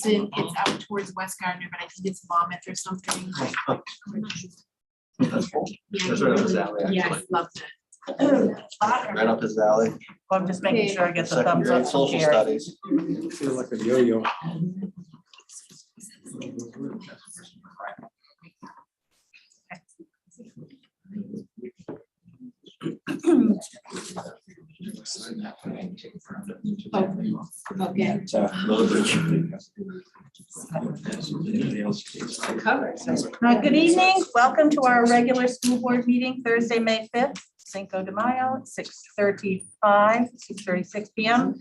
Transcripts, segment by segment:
It's out towards West Gardner, but I think it's Monmouth or something. That's right up his alley, Yes, actually. loved it. Right up his alley. I'm just making sure I get the Second thumbs up grade from social Carrie. studies. Feel like a yo-yo. Okay. Good evening. Welcome to our regular school board meeting, Thursday, May 5th, Cinco de Mayo, 6:36 p.m.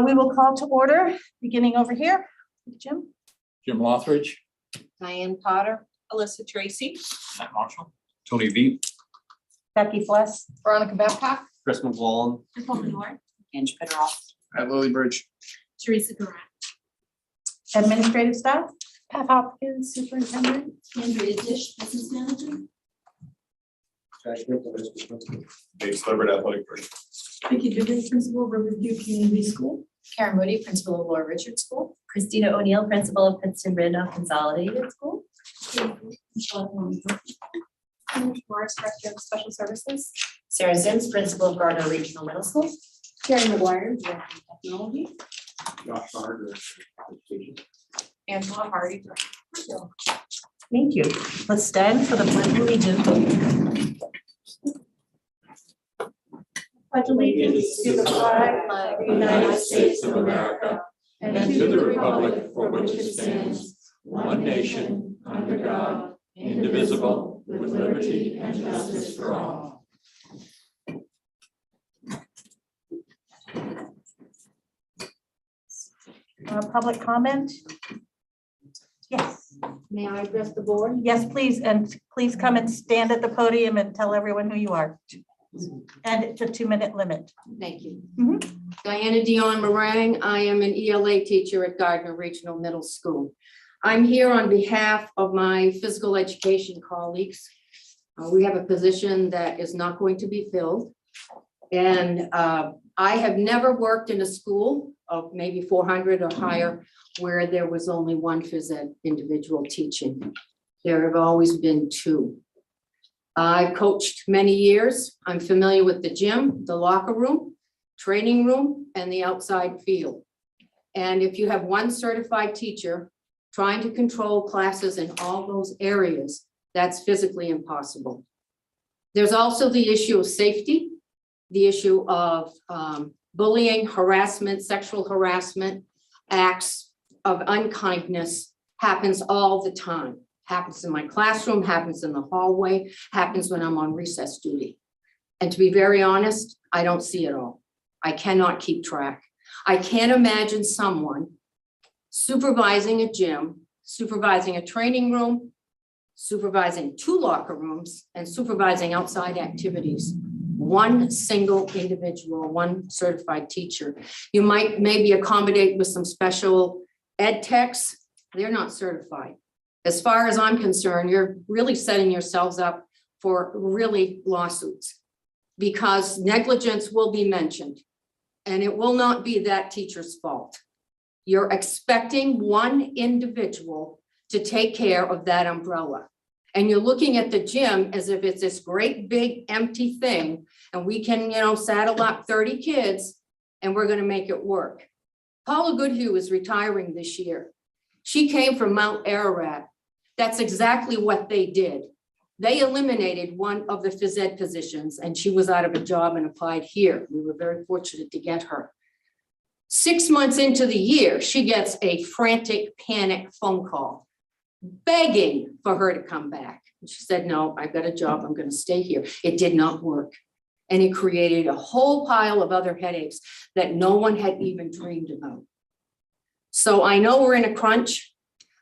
We will call to order, beginning over here. Jim? Jim Lothridge. Diane Potter, Alyssa Tracy, Matt Marshall. Tony V. Becky Fless? Veronica Babcock, Chris McGowan. Nicole Manor, Ange Federoff. At Lily Bridge. Teresa Garat. Administrative staff? Pat Hopkins, Superintendent. Andrea Dish, Business Manager. Dave Slubbert, athletic director. Vicky Dugan, Principal, Riverview Community School. Karen Moody, Principal of Laura Richard School. Christina O'Neill, Principal of Princeton Randolph Consolidated School. Morris, Director of Special Services. Sarah Sims, Principal of Gardner Regional Middle School. Jerry McGuire, Director of Technology. Josh Barger. Angela Hardy, Director. Thank you. Let's stand for the Pledge of Allegiance. Pledge allegiance to the flag of the United States of America and to the republic for which it stands, one nation, under God, indivisible, with liberty and justice for all. Public comment? Yes. May I address the board? Yes, please, and please come and stand at the podium and tell everyone who you are. And it's a 2-minute limit. Thank you. Mhm. Diana Dion Meringue. I am an ELA teacher at Gardner Regional Middle School. I'm here on behalf of my physical education colleagues. We have a position that is not going to be filled. And I have never worked in a school of maybe 400 or higher where there was only one phys ed individual teaching. There have always been two. I've coached many years. I'm familiar with the gym, the locker room, training room, and the outside field. And if you have one certified teacher trying to control classes in all those areas, that's physically impossible. There's also the issue of safety, the issue of bullying, harassment, sexual harassment, acts of unkindness happens all the time. Happens in my classroom, happens in the hallway, happens when I'm on recess duty. And to be very honest, I don't see it all. I cannot keep track. I can't imagine someone supervising a gym, supervising a training room, supervising 2 locker rooms, and supervising outside activities. One single individual, one certified teacher. You might maybe accommodate with some special ed techs. They're not certified. As far as I'm concerned, you're really setting yourselves up for really lawsuits because negligence will be mentioned and it will not be that teacher's fault. You're expecting one individual to take care of that umbrella. And you're looking at the gym as if it's this great big empty thing and we can, saddle up 30 kids and we're going to make it work. Paula Goodhue is retiring this year. She came from Mount Ararat. That's exactly what they did. They eliminated one of the phys ed positions and she was out of a job and applied here. We were very fortunate to get her. 6 months into the year, she gets a frantic panic phone call begging for her to come back. And she said, no, I've got a job. I'm going to stay here. It did not work. And it created a whole pile of other headaches that no one had even dreamed about. So I know we're in a crunch.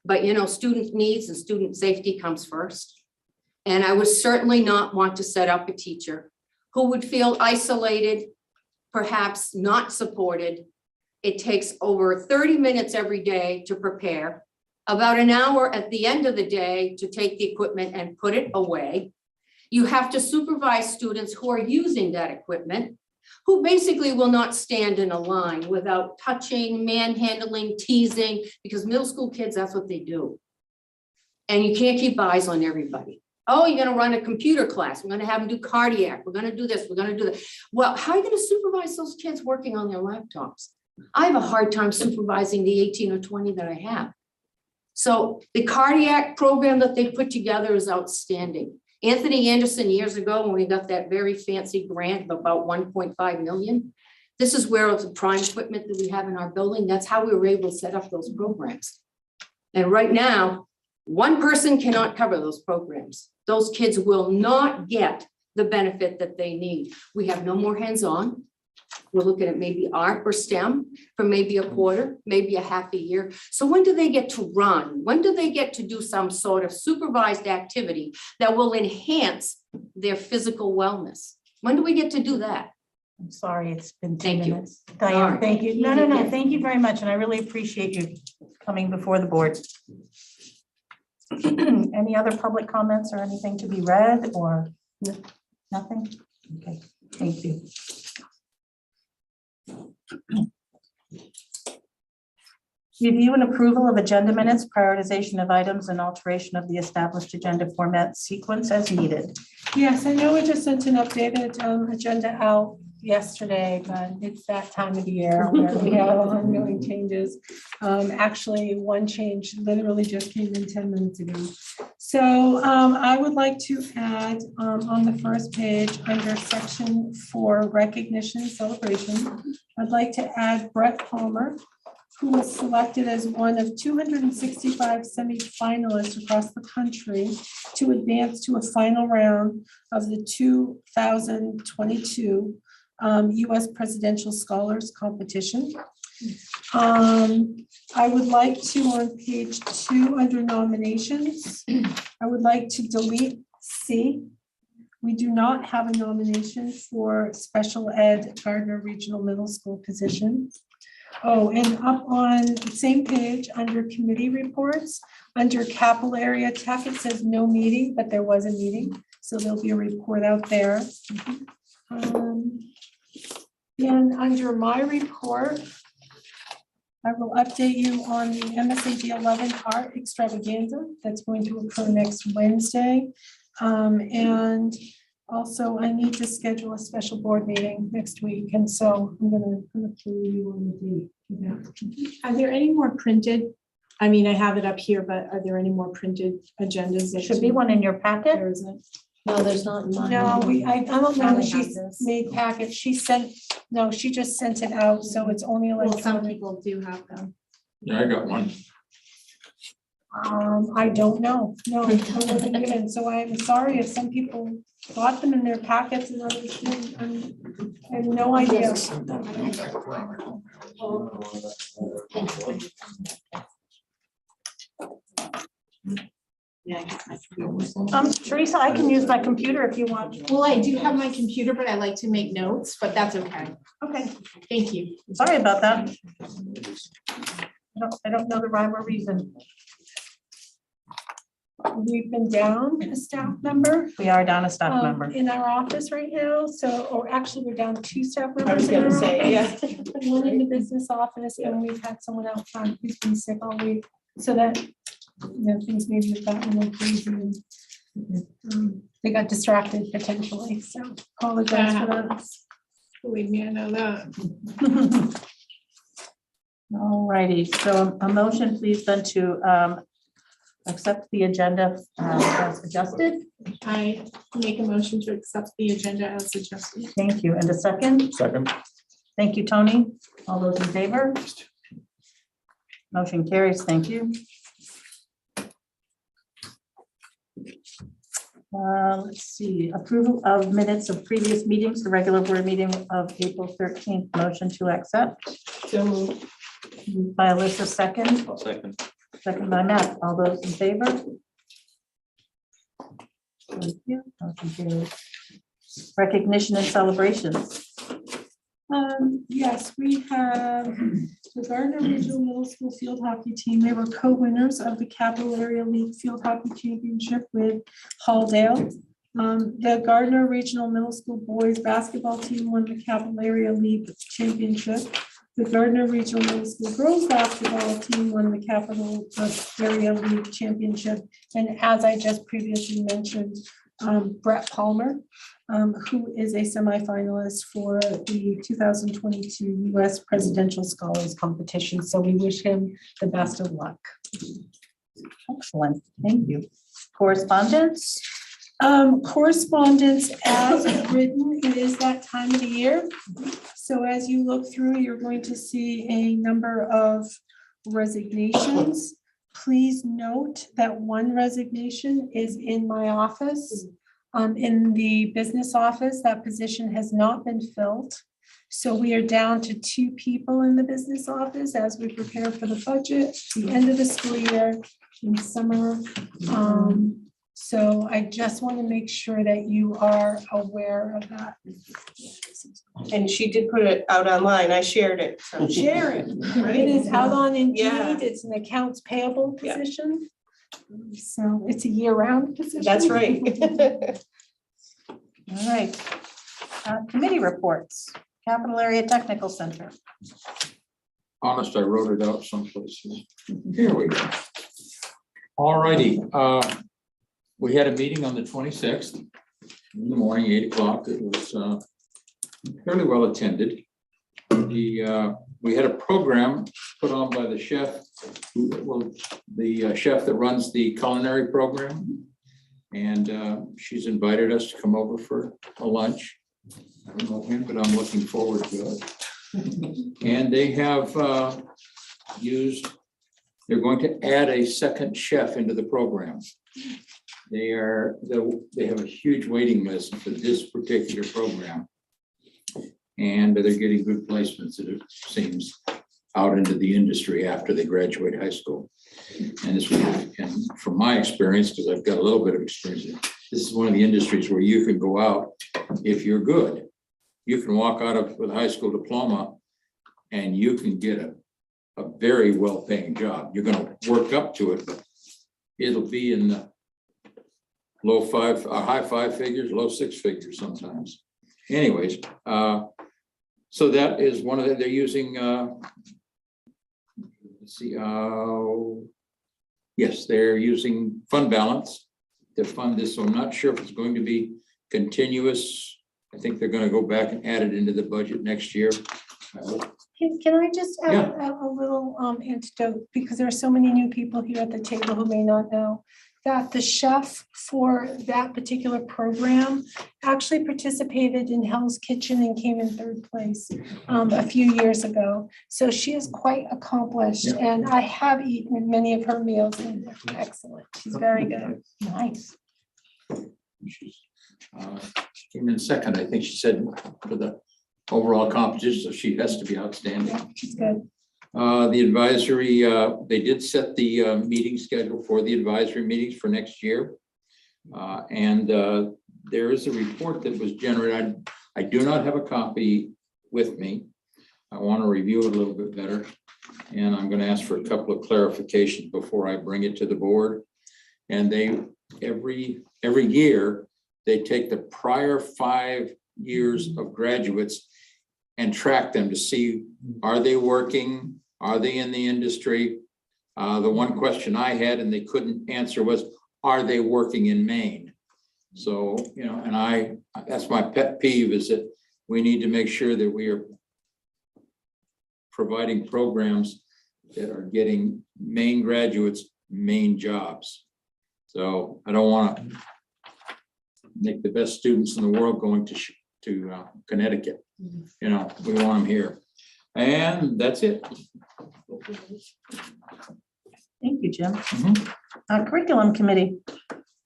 But student needs and student safety comes first. And I would certainly not want to set up a teacher who would feel isolated, perhaps not supported. It takes over 30 minutes every day to prepare, about an hour at the end of the day to take the equipment and put it away. You have to supervise students who are using that equipment who basically will not stand in a line without touching, manhandling, teasing, because middle school kids, that's what they do. And you can't keep eyes on everybody. Oh, you're gonna run a computer class. We're gonna have them do cardiac. We're gonna do this. We're gonna do that. Well, how are you gonna supervise those kids working on their laptops? I have a hard time supervising the 18 or 20 that I have. So the cardiac program that they put together is outstanding. Anthony Anderson, years ago, when we got that very fancy grant of about 1.5 million, this is where the prime equipment that we have in our building, that's how we were able to set up those programs. And right now, one person cannot cover those programs. Those kids will not get the benefit that they need. We have no more hands-on. We're looking at maybe art or STEM for maybe a quarter, maybe a half a year. So when do they get to run? When do they get to do some sort of supervised activity that will enhance their physical wellness? When do we get to do that? I'm sorry, it's been 2 Thank you. minutes. Diane, Sorry. thank you. No, thank you very much, and I really appreciate you coming before the board. Any other public comments or anything to be read or nothing? Okay, thank you. Review and approval of agenda minutes, prioritization of items, and alteration of the established agenda format sequence as needed. Yes, I know we just sent an updated agenda out yesterday, but it's that time of the year where we have ongoing changes. Actually, one change literally just came in 10 minutes ago. So I would like to add on the first page under section 4, recognition celebration, I'd like to add Brett Palmer, who was selected as one of 265 semifinalists across the country to advance to a final round of the 2022 U.S. Presidential Scholars Competition. I would like to, on page 2, under nominations, I would like to delete C. We do not have a nomination for special ed Gardner Regional Middle School position. Oh, and up on the same page, under committee reports, under capital area tech, it says no meeting, but there was a meeting. So there'll be a report out there. And under my report, I will update you on the MSAD11 art extravaganza that's going to occur next Wednesday. And also, I need to schedule a special board meeting next week, and so I'm gonna clue you on the date for that. Are there any more printed? I mean, I have it up here, but are there any more printed agendas? There should be one in your packet. There isn't. No, there's not in mine. No, I don't know Only if she's have this. made packets. She sent, no, she just sent it out, so it's only Well, some electronic. people do have them. Yeah, I got one. I don't know. No, I wasn't given, so I'm sorry if some people got them in their packets and others didn't. I have no idea. Teresa, I can use my computer if you want. Well, I do have my computer, but I like to make notes, but that's okay. Okay, Thank you. sorry about that. I don't know the rhyme or reason. We've been down a staff member We are down a staff member. in our office right now, so, or actually, we're down 2 staff I members was in our gonna say, office. yeah. One in the business office, and we've had someone out front who's been sick all week, so that, things maybe have gotten a little crazy and they got distracted potentially, so apologize for that. Believe me, I know that. All righty, so a motion please then to accept the agenda as adjusted. I make a motion to accept the agenda as suggested. Thank you. And a second? Second. Thank you, Tony. All those in favor? Motion carries. Thank you. Let's see, approval of minutes of previous meetings, the regular board meeting of April 13th. Motion to accept. So moved. Moved by Alyssa, second. Second. Second by Matt. All those in favor? Thank you. Motion carries. Recognition and celebrations. Yes, we have the Gardner Regional Middle School Field Hockey Team. They were co-winners of the Capital Area League Field Hockey Championship with Halldale. The Gardner Regional Middle School Boys Basketball Team won the Cavalier League Championship. The Gardner Regional Middle School Girls Basketball Team won the Cavalier League Championship. And as I just previously mentioned, Brett Palmer, who is a semifinalist for the 2022 U.S. Presidential Scholars Competition. So we wish him the best of luck. Excellent, thank you. Correspondence? Correspondence as written, it is that time of the year. So as you look through, you're going to see a number of resignations. Please note that one resignation is in my office. In the business office, that position has not been filled. So we are down to 2 people in the business office as we prepare for the budget, the end of the school year, in summer. So I just want to make sure that you are aware of that. And she did put it out online. I shared it. So. Share it. It is out on Indeed. Yeah. It's an accounts payable Yeah. position. So it's a year-round position. That's right. All right. Committee reports, Capital Area Technical Center. Honest, I wrote it out someplace. Here we go. All righty. We had a meeting on the 26th in the morning, 8 o'clock. It was fairly well attended. We had a program put on by the chef, the chef that runs the culinary program. And she's invited us to come over for a lunch. I don't know him, but I'm looking forward to it. And they have they're going to add a second chef into the program. They have a huge waiting list for this particular program. And they're getting good placements, it seems, out into the industry after they graduate high school. And from my experience, because I've got a little bit of experience, this is one of the industries where you can go out if you're good. You can walk out with a high school diploma and you can get a very well-paying job. You're going to work up to it, but it'll be in the high 5 figures, low 6 figures sometimes. Anyways, so that is one of they're using. Let's see. Yes, they're using fund balance to fund this. So I'm not sure if it's going to be continuous. I think they're going to go back and add it into the budget next year. Can I just add a little anecdote, because there are so many new people here at the table who may not know that the chef for that particular program actually participated in Hell's Kitchen and came in 3rd place a few years ago. So she is quite accomplished, and I have eaten many of her meals, and they're excellent. She's very good. Nice. She's came in 2nd, I think she said, for the overall competition, so she has to be outstanding. Yeah, she's good. The advisory, they did set the meeting schedule for the advisory meetings for next year. And there is a report that was generated. I do not have a copy with me. I want to review it a little bit better. And I'm going to ask for a couple of clarifications before I bring it to the board. And they, every year, they take the prior 5 years of graduates and track them to see, are they working? Are they in the industry? The one question I had and they couldn't answer was, are they working in Maine? So, and that's my pet peeve, is that we need to make sure that we are providing programs that are getting Maine graduates Maine jobs. So I don't want to make the best students in the world going to Connecticut. We want them here. And that's it. Thank you, Jim. Curriculum Committee.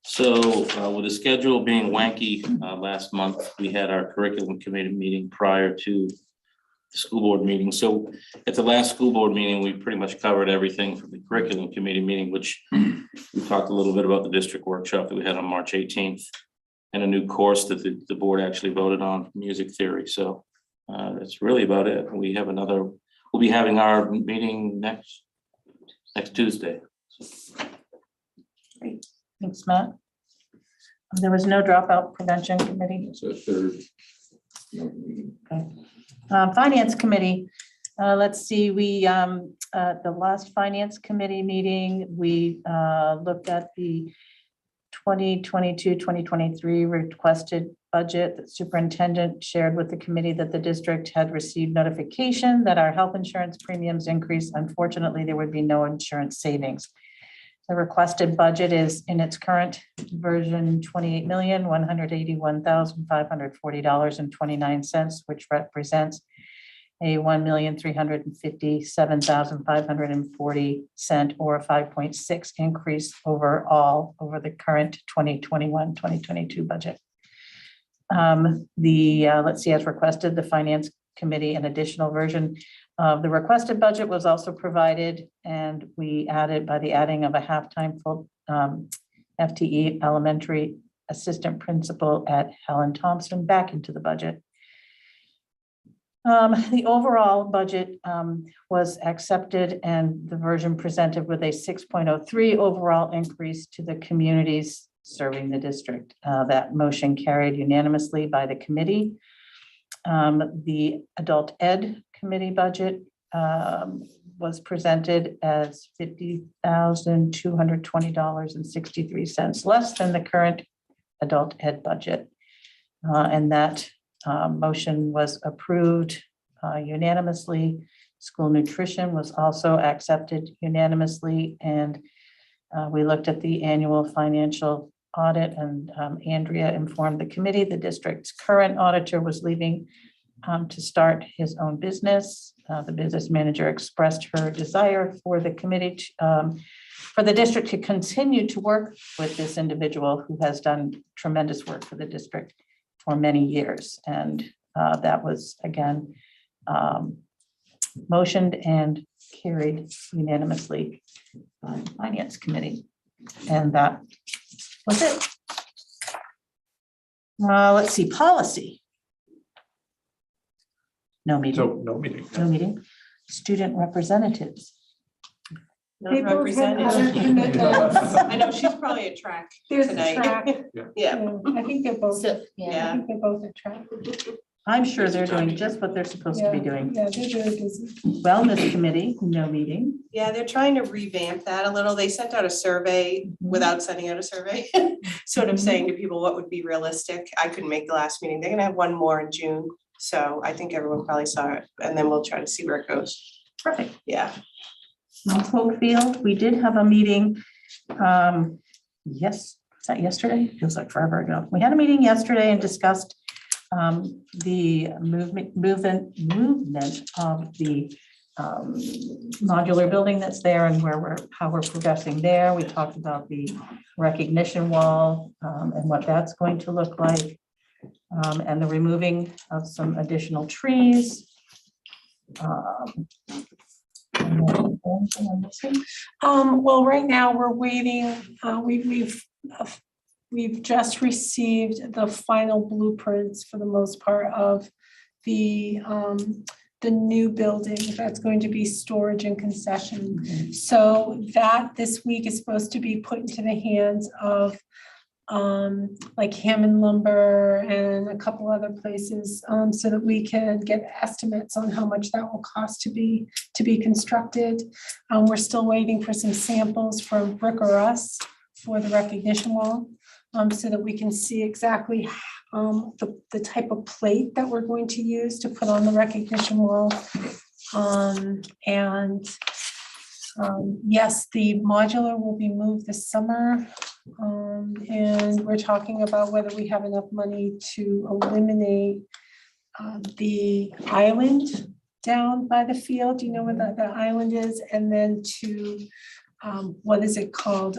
So with the schedule being wanky last month, we had our curriculum committee meeting prior to the school board meeting. So at the last school board meeting, we pretty much covered everything from the curriculum committee meeting, which we talked a little bit about the district workshop that we had on March 18th and a new course that the board actually voted on, music theory. So that's really about it. We'll be having our meeting next Tuesday. Great. Thanks, Matt. There was no dropout prevention committee. It's a third. meeting. Finance committee, let's see, we, the last finance committee meeting, we looked at the 2022-2023 requested budget. The superintendent shared with the committee that the district had received notification that our health insurance premiums increased. Unfortunately, there would be no insurance savings. The requested budget is in its current version, $28,181,540.29, which represents a $1,357,540 or a 5.6 increase overall over the current 2021-2022 budget. Let's see, as requested, the finance committee, an additional version of the requested budget was also provided, and we added by the adding of a half-time full FTE elementary assistant principal at Helen Thompson back into the budget. The overall budget was accepted, and the version presented with a 6.03 overall increase to the communities serving the district. That motion carried unanimously by the committee. The adult ed committee budget was presented as $50,220.63, less than the current adult ed budget. And that motion was approved unanimously. School nutrition was also accepted unanimously, and we looked at the annual financial audit, and Andrea informed the committee the district's current auditor was leaving to start his own business. The business manager expressed her desire for the committee for the district to continue to work with this individual who has done tremendous work for the district for many years. And that was, again, motioned and carried unanimously by the Finance Committee. And that was it. Let's see, policy. No meeting. So no meeting. No meeting. Student representatives. Not They both have represented. other commitments. I know she's probably at track There's a tonight. track. Yeah, I think they're both, So, I yeah. think they're both at track. I'm sure they're doing just what they're supposed to be doing. Yeah, they're very busy. Wellness committee, no meeting. Yeah, they're trying to revamp that a little. They sent out a survey without sending out a survey, sort of saying to people what would be realistic. I couldn't make the last meeting. They're gonna have one more in June. So I think everyone probably saw it, and then we'll try to see where it goes. Perfect. Yeah. Hopefield, we did have a meeting. Yes, was that yesterday? Feels like forever ago. We had a meeting yesterday and discussed the movement of the modular building that's there and how we're progressing there. We talked about the recognition wall and what that's going to look like, and the removing of some additional trees. Well, right now we're waiting. We've just received the final blueprints for the most part of the new building that's going to be storage and concession. So that this week is supposed to be put into the hands of like Hammond Lumber and a couple other places, so that we can get estimates on how much that will cost to be constructed. We're still waiting for some samples from Brick or Us for the recognition wall, so that we can see exactly the type of plate that we're going to use to put on the recognition wall. Yes, the modular will be moved this summer. And we're talking about whether we have enough money to eliminate the island down by the field. Do you know where the island is? And then to, what is it called?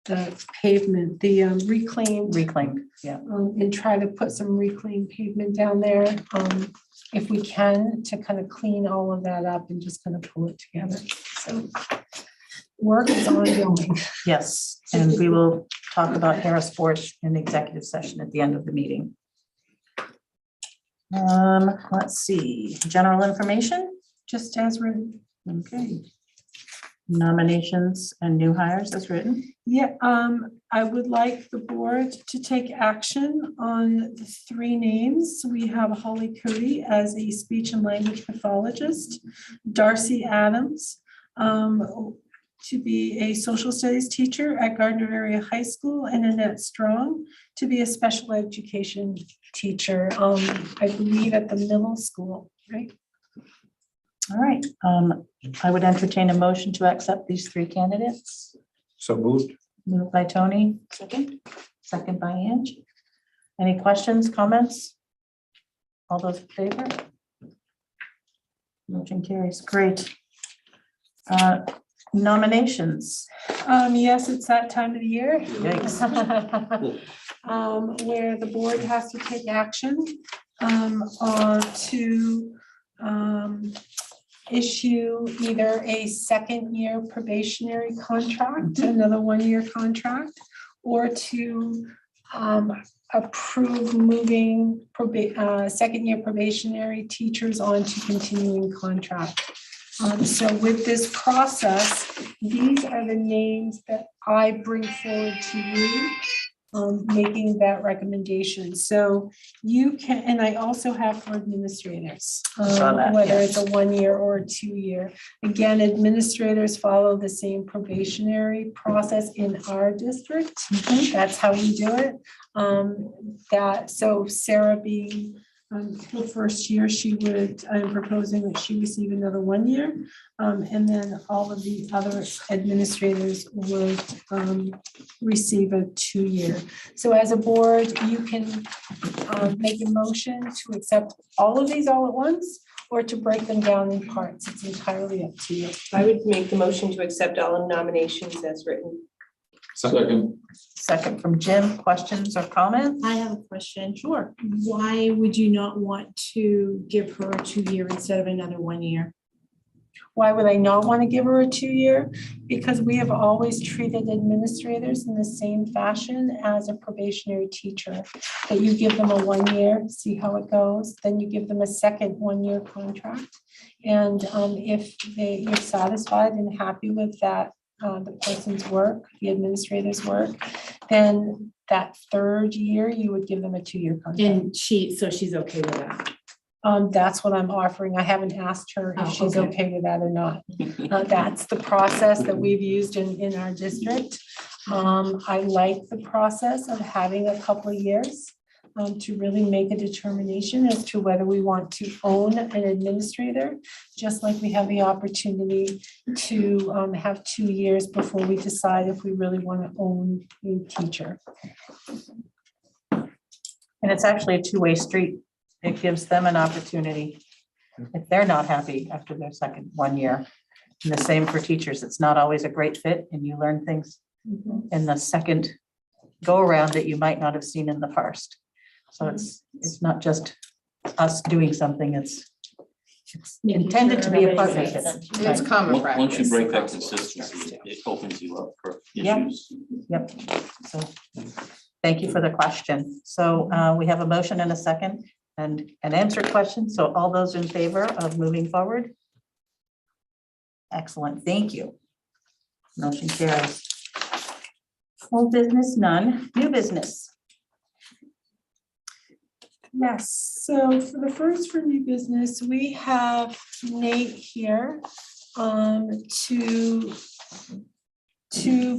The pavement, the reclaimed. Reclaimed, yeah. And try to put some reclaimed pavement down there, if we can, to kind of clean all of that up and just kind of pull it together. So work is ongoing. Yes, and we will talk about Harris Sports in the executive session at the end of the meeting. Let's see, general information, Just as written. okay. nominations and new hires as written. Yeah, I would like the board to take action on the 3 names. We have Holly Cody as a speech and language pathologist, Darcy Adams to be a social studies teacher at Gardner Area High School, and Annette Strong to be a special education teacher, I believe at the middle school, right? All right, I would entertain a motion to accept these 3 candidates. So moved. Moved by Tony. Second by Ange. Any questions, comments? All those in favor? Motion carries. Great. Nominations. Yes, it's that time of the year. Yikes. Where the board has to take action to issue either a 2nd-year probationary contract, another 1-year contract, or to approve moving 2nd-year probationary teachers on to continuing contract. So with this process, these are the names that I bring forward to you, making that recommendation. So you can, and I also have for administrators, Saw that, whether yeah. it's a 1-year or a 2-year. Again, administrators follow the same probationary process in our district. That's how we do it. So Sarah being her first year, I'm proposing that she receive another 1 year. And then all of the other administrators would receive a 2-year. So as a board, you can make a motion to accept all of these all at once, or to break them down in parts. It's entirely up to you. I would make the motion to accept all nominations as written. Second. Second from Jim. Questions or comments? I have a question. Sure. Why would you not want to give her a 2-year instead of another 1 year? Why would I not want to give her a 2-year? Because we have always treated administrators in the same fashion as a probationary teacher. That you give them a 1 year, see how it goes, then you give them a second 1-year contract. And if you're satisfied and happy with that, the person's work, the administrator's work, then that 3rd year, you would give them a 2-year contract. And she's okay with that? That's what I'm offering. I haven't asked her if Oh, she's okay. okay with that or not. That's the process that we've used in our district. I like the process of having a couple of years to really make a determination as to whether we want to own an administrator, just like we have the opportunity to have 2 years before we decide if we really want to own a teacher. And it's actually a 2-way street. It gives them an opportunity if they're not happy after their second 1 year. And the same for teachers. It's not always a great fit, and you learn things in the second go around that you might not have seen in the first. So it's not just us doing something, it's intended to be a partnership. It's common practice. Once you break that across the board. consistency, it opens you up for Yeah. issues. Yep. So thank you for the question. So we have a motion and a second and an answered question. So all those in favor of moving forward? Excellent, thank you. Motion carries. Old business, none. New business. Yes, so for the first for new business, we have Nate here to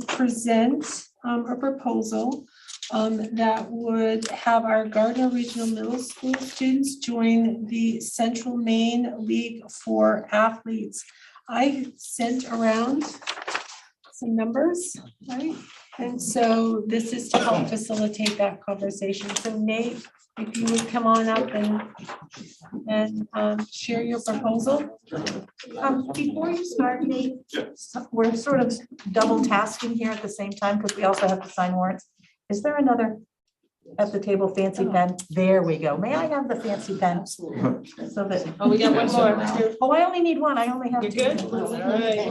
present a proposal that would have our Gardner Regional Middle School students join the Central Maine League for Athletes. I sent around some numbers, right? And so this is to help facilitate that conversation. So Nate, if you would come on up and share your proposal. Before you start, Nate, we're sort of double tasking here at the same time because we also have to sign warrants. Is there another at the table fancy pen? There we go. May I have the fancy pen? So that. Oh, we got one more. Oh, I only need one. I only have You're two. good? All right.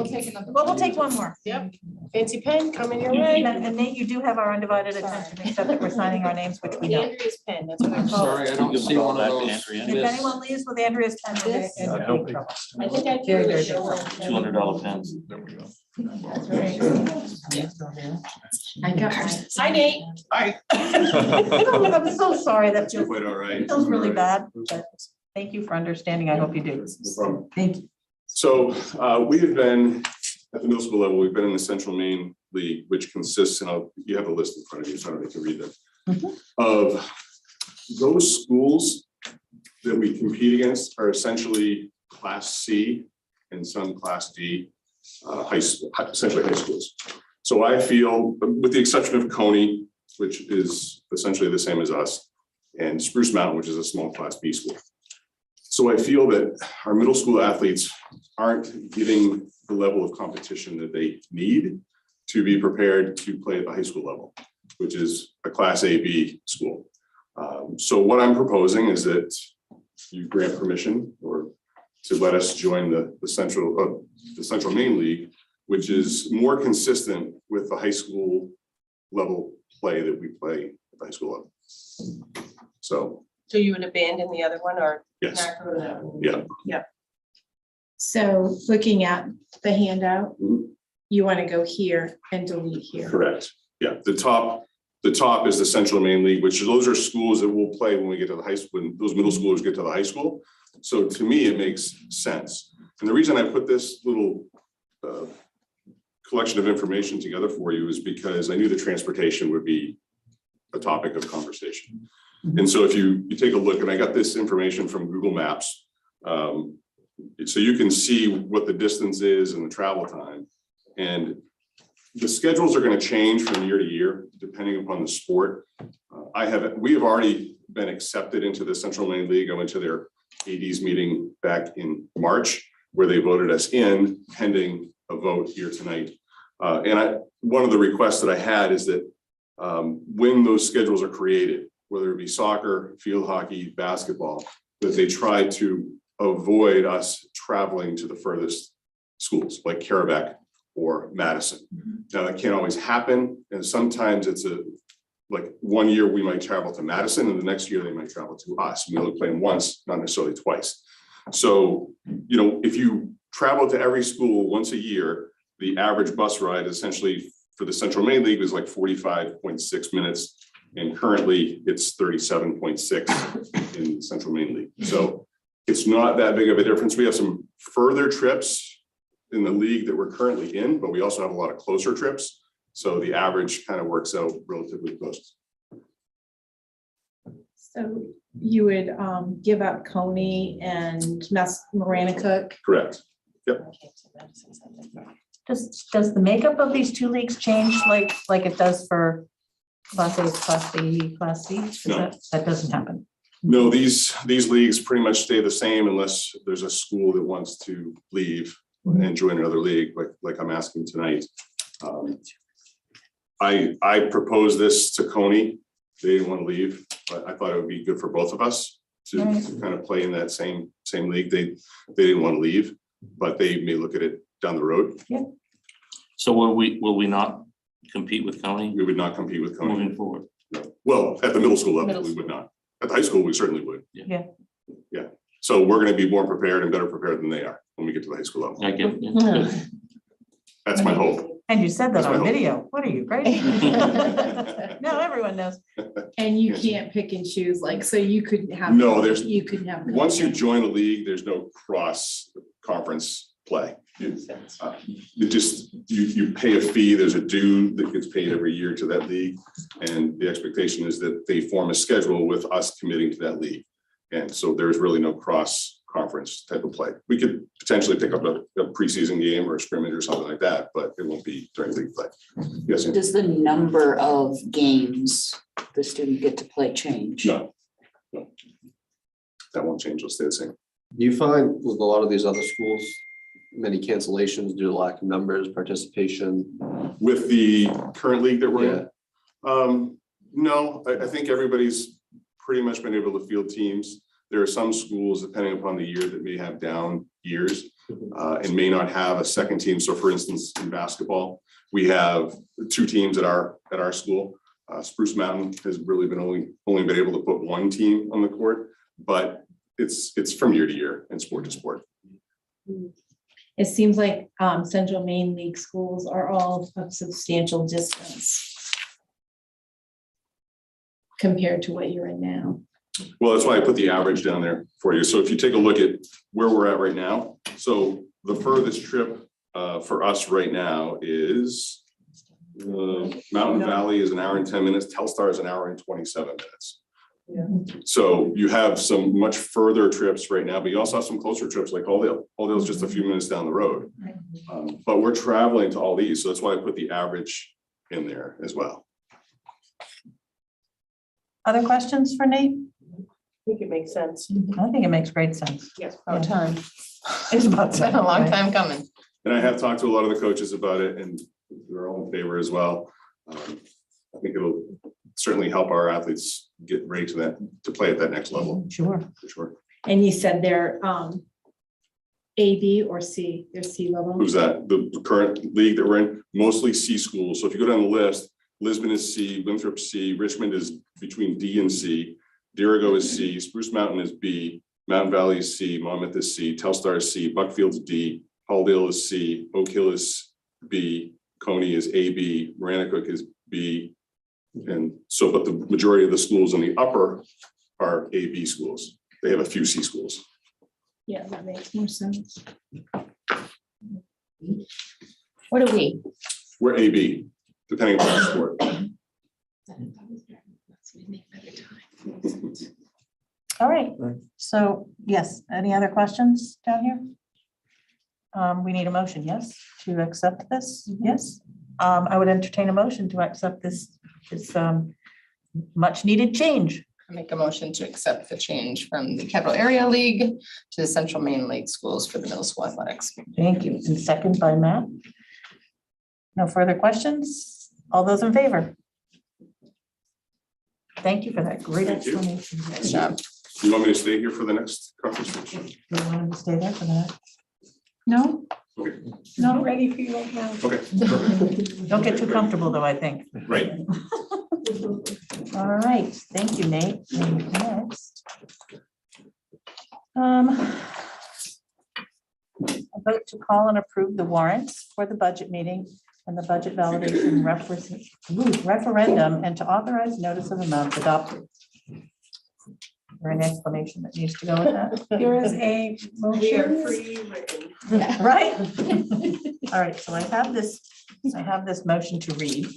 Well, we'll take one more. Yep. Fancy pen coming your way. And Nate, you do have our undivided attention, except that we're signing our names, which we don't. Andrea's pen, that's what I I'm call it. sorry, I don't see one of those. If anyone leaves with Andrea's pen, we're in big trouble. I think I. Very, very good. $200 pens. There we go. That's right. I got mine. Hi, Nate. Hi. I'm so sorry that You're quite all right. feels really All right. bad, but thank you for understanding. I hope you do. No problem. Thank you. So we have been, at the middle school level, we've been in the Central Maine League, which consists, and you have the list in front of you, so I don't need to read them. Of those schools that we compete against are essentially Class C and some Class D, essentially high schools. So I feel, with the exception of Coney, which is essentially the same as us, and Spruce Mountain, which is a small Class B school. So I feel that our middle school athletes aren't getting the level of competition that they need to be prepared to play at the high school level, which is a Class A/B school. So what I'm proposing is that you grant permission or to let us join the Central Maine League, which is more consistent with the high school level play that we play at the high school level. So, You would abandon the other one or yes, not go to that one? yeah. So looking at the handout, Mhm. you want to go here and delete here. Correct. Yeah, the top is the Central Maine League, which those are schools that will play when we get to the high school, when those middle schoolers get to the high school. So to me, it makes sense. And the reason I put this little collection of information together for you is because I knew that transportation would be a topic of conversation. And so if you take a look, and I got this information from Google Maps, so you can see what the distance is and the travel time. And the schedules are going to change from year to year, depending upon the sport. We have already been accepted into the Central Maine League. I went to their AD's meeting back in March, where they voted us in pending a vote here tonight. One of the requests that I had is that when those schedules are created, whether it be soccer, field hockey, basketball, that they try to avoid us traveling to the furthest schools like Carabec or Madison. Now, that can't always happen. And sometimes it's like 1 year we might travel to Madison and the next year they might travel to us. We only play them once, not necessarily twice. So, if you travel to every school once a year, the average bus ride essentially for the Central Maine League is like 45.6 minutes. And currently it's 37.6 in the Central Maine League. So it's not that big of a difference. We have some further trips in the league that we're currently in, but we also have a lot of closer trips. So the average kind of works out relatively close. So you would give up Coney and Maranacook. Correct. Yep. Does the makeup of these two leagues change like it does for Class A, Class B, Class C? No. That doesn't happen. No, these leagues pretty much stay the same unless there's a school that wants to leave and join another league, like I'm asking tonight. I proposed this to Coney. They didn't want to leave, but I thought it would be good for both of us to kind of play in that same league. They didn't want to leave, but they may look at it down the road. Yeah. So will we not compete with County We would not compete with Coney. moving forward? No. Well, at the middle school level, Middle we would not. At the high school, we certainly would. Yeah. Yeah. So we're going to be more prepared and better prepared than they are when we get to the high school level. I get it. That's my hope. And you said that That's my on hope. video. What are you, crazy? No, everyone knows. And you can't pick and choose, so you couldn't have. No, there's- You couldn't have. Once you join a league, there's no cross conference play. You pay a fee, there's a due that gets paid every year to that league. And the expectation is that they form a schedule with us committing to that league. And so there's really no cross conference type of play. We could potentially pick up a preseason game or a scrimmage or something like that, but it won't be during league play. Yes, Ann? Does the number of games the student get to play change? No. That won't change, it'll stay the same. Do you find with a lot of these other schools, many cancellations due to lack of numbers, participation? With the current league that we're Yeah. in? No, I think everybody's pretty much been able to field teams. There are some schools, depending upon the year, that may have down years and may not have a second team. So for instance, in basketball, we have 2 teams at our school. Spruce Mountain has really been only been able to put 1 team on the court, but it's from year to year and sport to sport. it seems like Central Maine League schools are all of substantial distance compared to what you're in now. Well, that's why I put the average down there for you. So if you take a look at where we're at right now, so the furthest trip for us right now is Mountain Valley is an hour and 10 minutes. Telstar is an hour and 27 minutes. So you have some much further trips right now, but you also have some closer trips like Halldale. Halldale's just a few minutes down the road. But we're traveling to all these, so that's why I put the average in there as well. Other questions for Nate? I think it makes sense. I think it makes great sense. Yes. About time. It's about It's been a long right? time coming. And I have talked to a lot of the coaches about it and they're all in favor as well. I think it'll certainly help our athletes get ready to play at that next level, Sure. for sure. And you said they're A, B, or C, they're C level? Who's that? The current league that we're in, mostly C schools. So if you go down the list, Lisbon is C, Winthrop C, Richmond is between D and C, Dirigo is C, Spruce Mountain is B, Mountain Valley is C, Monmouth is C, Telstar is C, Buckfield's D, Halldale is C, Oak Hill is B, Coney is AB, Maranacook is B. And so, but the majority of the schools in the upper are AB schools. They have a few C schools. Yeah, that makes more sense. What are we? We're AB, depending on the sport. All right. So, yes, any other questions down here? We need a motion, yes, to accept this, yes. I would entertain a motion to accept this much needed change. Make a motion to accept the change from the Capital Area League to the Central Maine League Schools for the middle school athletics. Thank you. And second by Matt. No further questions? All those in favor? Thank you for that great Thank you. explanation. Nice job. You want me to stay here for the next conference? You want him to stay there for that? No, Okay, not ready for you right now. okay, Don't get too comfortable though, I think. right. All right, thank you, Nate. And next. A vote to call and approve the warrants for the budget meeting and the budget validation referendum and to authorize notice of amounts adopted. Is there an explanation that needs to go with that? There is a We are motion. pre-written. Right? All right, so I have this motion to read.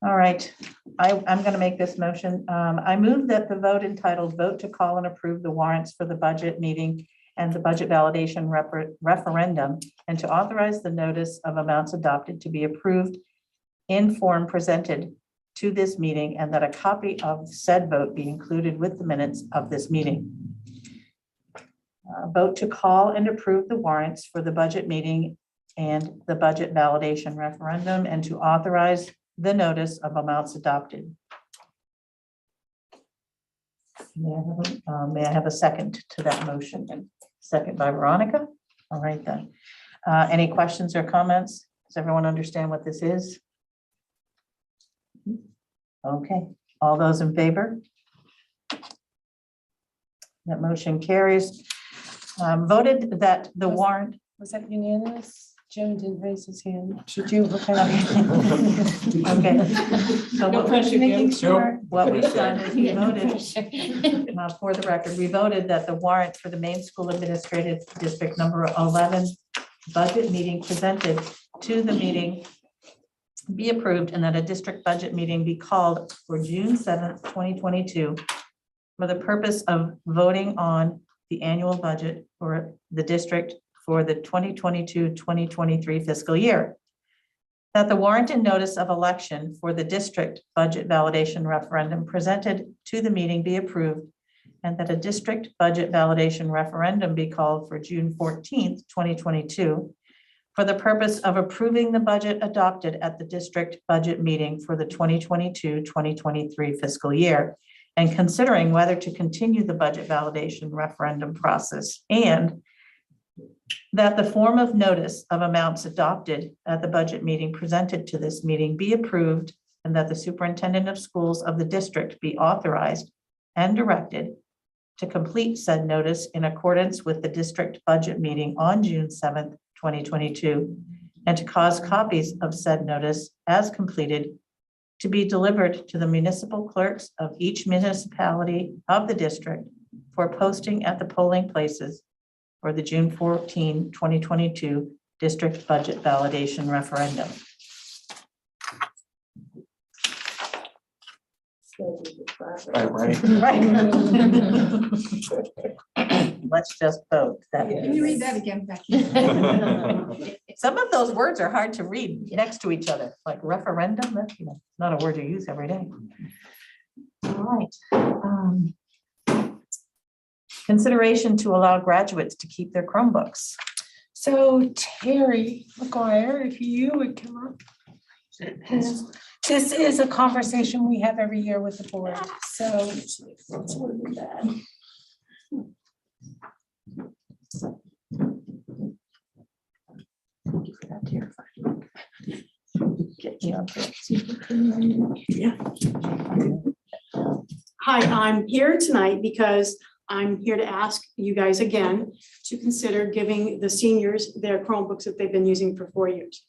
All right, I'm going to make this motion. I move that the vote entitled "Vote to Call and Approve the Warrants for the Budget Meeting and the Budget Validation Referendum and to authorize the notice of amounts adopted to be approved in form presented to this meeting and that a copy of said vote be included with the minutes of this meeting. Vote to call and approve the warrants for the budget meeting and the budget validation referendum and to authorize the notice of amounts adopted. May I have a second to that motion? Second by Veronica. All right then. Any questions or comments? Does everyone understand what this is? Okay, all those in favor? That motion carries. Voted that the warrant. Was that unanimous? Jim didn't raise his hand. Did you? Okay. Okay. So No what pressure, we're making Jim. sure, what we've done is we voted, for the record, we voted that the warrant for the Maine School Administrative District number 11 budget meeting presented to the meeting be approved and that a district budget meeting be called for June 7th, 2022 for the purpose of voting on the annual budget for the district for the 2022-2023 fiscal year. That the warrant and notice of election for the district budget validation referendum presented to the meeting be approved and that a district budget validation referendum be called for June 14th, 2022 for the purpose of approving the budget adopted at the district budget meeting for the 2022-2023 fiscal year and considering whether to continue the budget validation referendum process, and that the form of notice of amounts adopted at the budget meeting presented to this meeting be approved and that the superintendent of schools of the district be authorized and directed to complete said notice in accordance with the district budget meeting on June 7th, 2022, and to cause copies of said notice as completed to be delivered to the municipal clerks of each municipality of the district for posting at the polling places for the June 14, 2022 district budget validation referendum. Right. Let's just vote. That Can you read is- that again, Becky? Some of those words are hard to read next to each other, like referendum, that's, not a word you use every day. All right. Consideration to allow graduates to keep their Chromebooks. So Terry McGuire, if you would come up. This is a conversation we have every year with the board, so. Hi, I'm here tonight because I'm here to ask you guys again to consider giving the seniors their Chromebooks that they've been using for 4 years.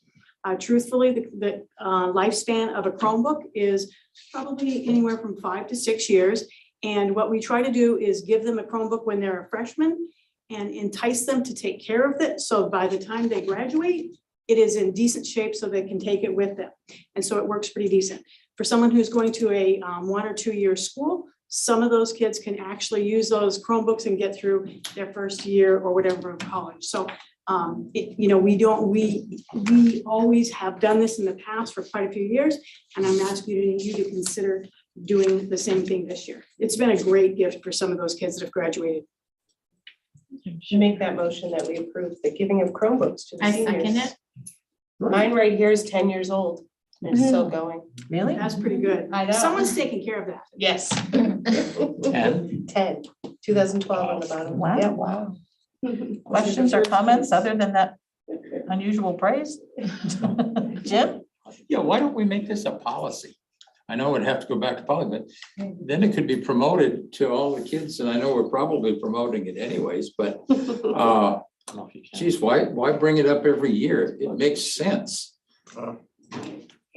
Truthfully, the lifespan of a Chromebook is probably anywhere from 5 to 6 years. And what we try to do is give them a Chromebook when they're a freshman and entice them to take care of it. So by the time they graduate, it is in decent shape so they can take it with them. And so it works pretty decent. For someone who's going to a 1 or 2 year school, some of those kids can actually use those Chromebooks and get through their first year or whatever of college. So we always have done this in the past for quite a few years, and I'm asking you to consider doing the same thing this year. It's been a great gift for some of those kids that have graduated. Should make that motion that we approve the giving of Chromebooks to the I seniors. second it. Mine right here is 10 years old. And it's still going. Really? That's pretty good. I know. Someone's taking care of that. Yes. 10. 10, 2012 on the bottom. Wow, Yep. wow. Questions or comments other than that unusual praise? Jim? Yeah, why don't we make this a policy? I know it'd have to go back to policy, but then it could be promoted to all the kids, and I know we're probably promoting it anyways, but geez, why bring it up every year? It makes sense.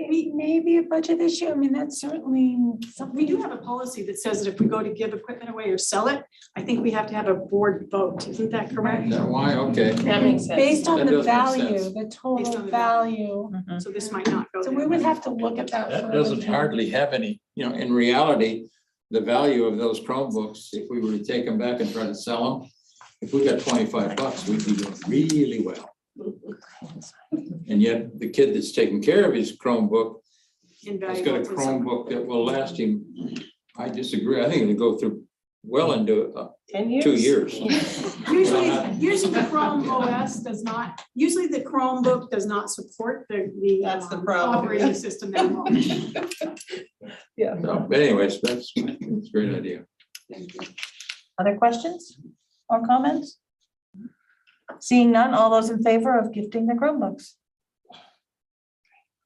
Maybe a budget issue, I mean, that's certainly something. We do have a policy that says that if we go to give equipment away or sell it, I think we have to have a board vote. Isn't that correct? Is that why? Okay. That makes sense. Based on That the does make value, sense. the Based total on the value. So this might not go So there. we would have to look at that. That for doesn't everything. hardly have any, in reality, the value of those Chromebooks, if we were to take them back and try to sell them, if we got $25, we'd be doing really well. And yet the kid that's taking care of his Chromebook has got a Invaluable to someone. Chromebook that will last him. I disagree. I think it'll go through well into 10 years? 2 years. Usually the Chrome OS does not, usually the Chromebook does not support the That's the problem. operating system that long. So, but anyways, that's a great idea. Other questions or comments? Seeing none, all those in favor of gifting the Chromebooks?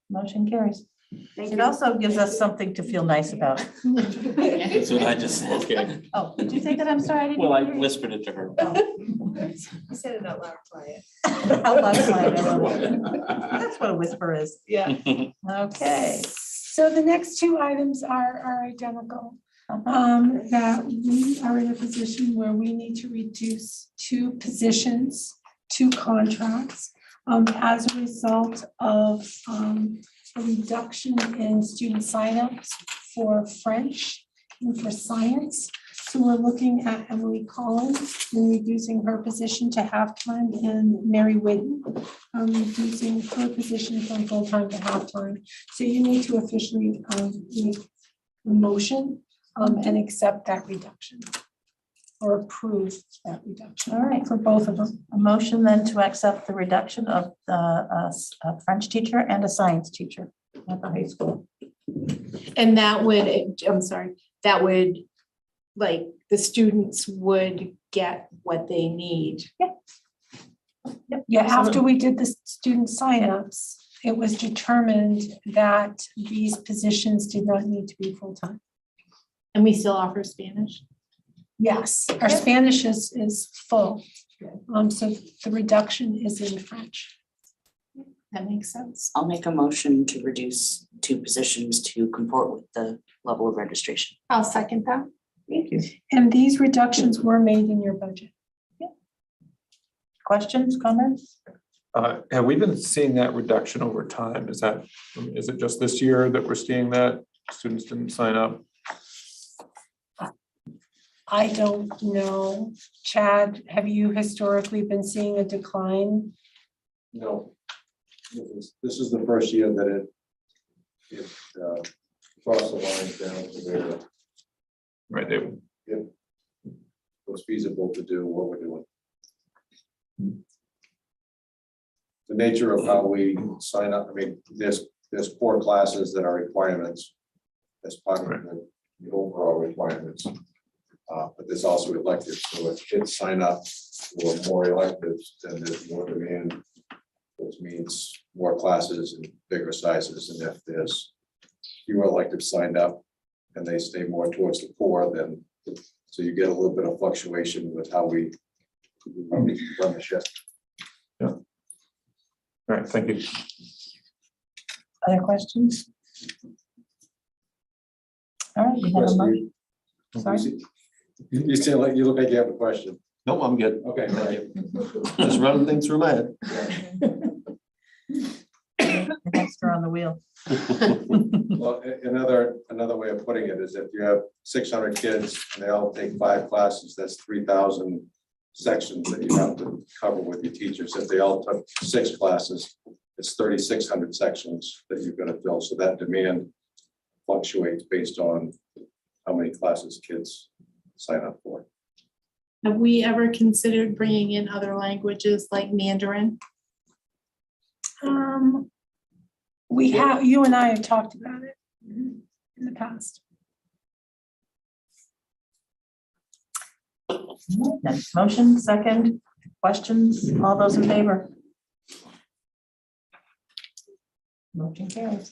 Motion carries. Thank It you. also gives us something to feel nice about. That's what I just said. Okay. Oh, did you say that? I'm sorry. I didn't Well, I hear you. whispered it to her. You said it out loud, quiet. Out loud, quiet, I love it. That's what a whisper is. Yeah. Okay. So the next two items are identical. That we are in a position where we need to reduce 2 positions, 2 contracts, as a result of a reduction in student signups for French and for science. So we're looking at Emily Collins and reducing her position to half-time, and Mary Whitten, reducing her position from full-time to half-time. So you need to officially make a motion and accept that reduction or approve that reduction. All right. For both of them. A motion then to accept the reduction of a French teacher and a science teacher at the high school. And that would, I'm sorry, that would, like, the students would get what they need. Yeah, after we did the student signups, it was determined that these positions did not need to be full-time. And we still offer Spanish. Yes, our Spanish is full. So the reduction is in French. That makes sense. I'll make a motion to reduce 2 positions to comport with the level of registration. I'll second that. Thank you. And these reductions were made in your budget. Questions, comments? Have we been seeing that reduction over time? Is it just this year that we're seeing that students didn't sign up? I don't know. Chad, have you historically been seeing a decline? No. This is the first year that it crossed the line down to where Right, it was feasible to do what we're doing. The nature of how we sign up, I mean, there's 4 classes that are requirements as part of the overall requirements. But there's also electives, so if kids sign up for more electives, then there's more demand, which means more classes and bigger sizes, and if there's fewer electives signed up and they stay more towards the core, then so you get a little bit of fluctuation with how we run the shift. All right, thank you. Other questions? All right, we have a motion. Sorry? You still like, you look like you have a question. No, I'm good. Okay, all right. Just running things through my head. Extra on the wheel. Well, another way of putting it is if you have 600 kids and they all take 5 classes, that's 3,000 sections that you have to cover with your teachers. If they all took 6 classes, it's 3,600 sections that you're going to fill. So that demand fluctuates based on how many classes kids sign up for. Have we ever considered bringing in other languages like Mandarin? We have, you and I have talked about it in the past. Next motion, second, questions, all those in favor? Motion carries.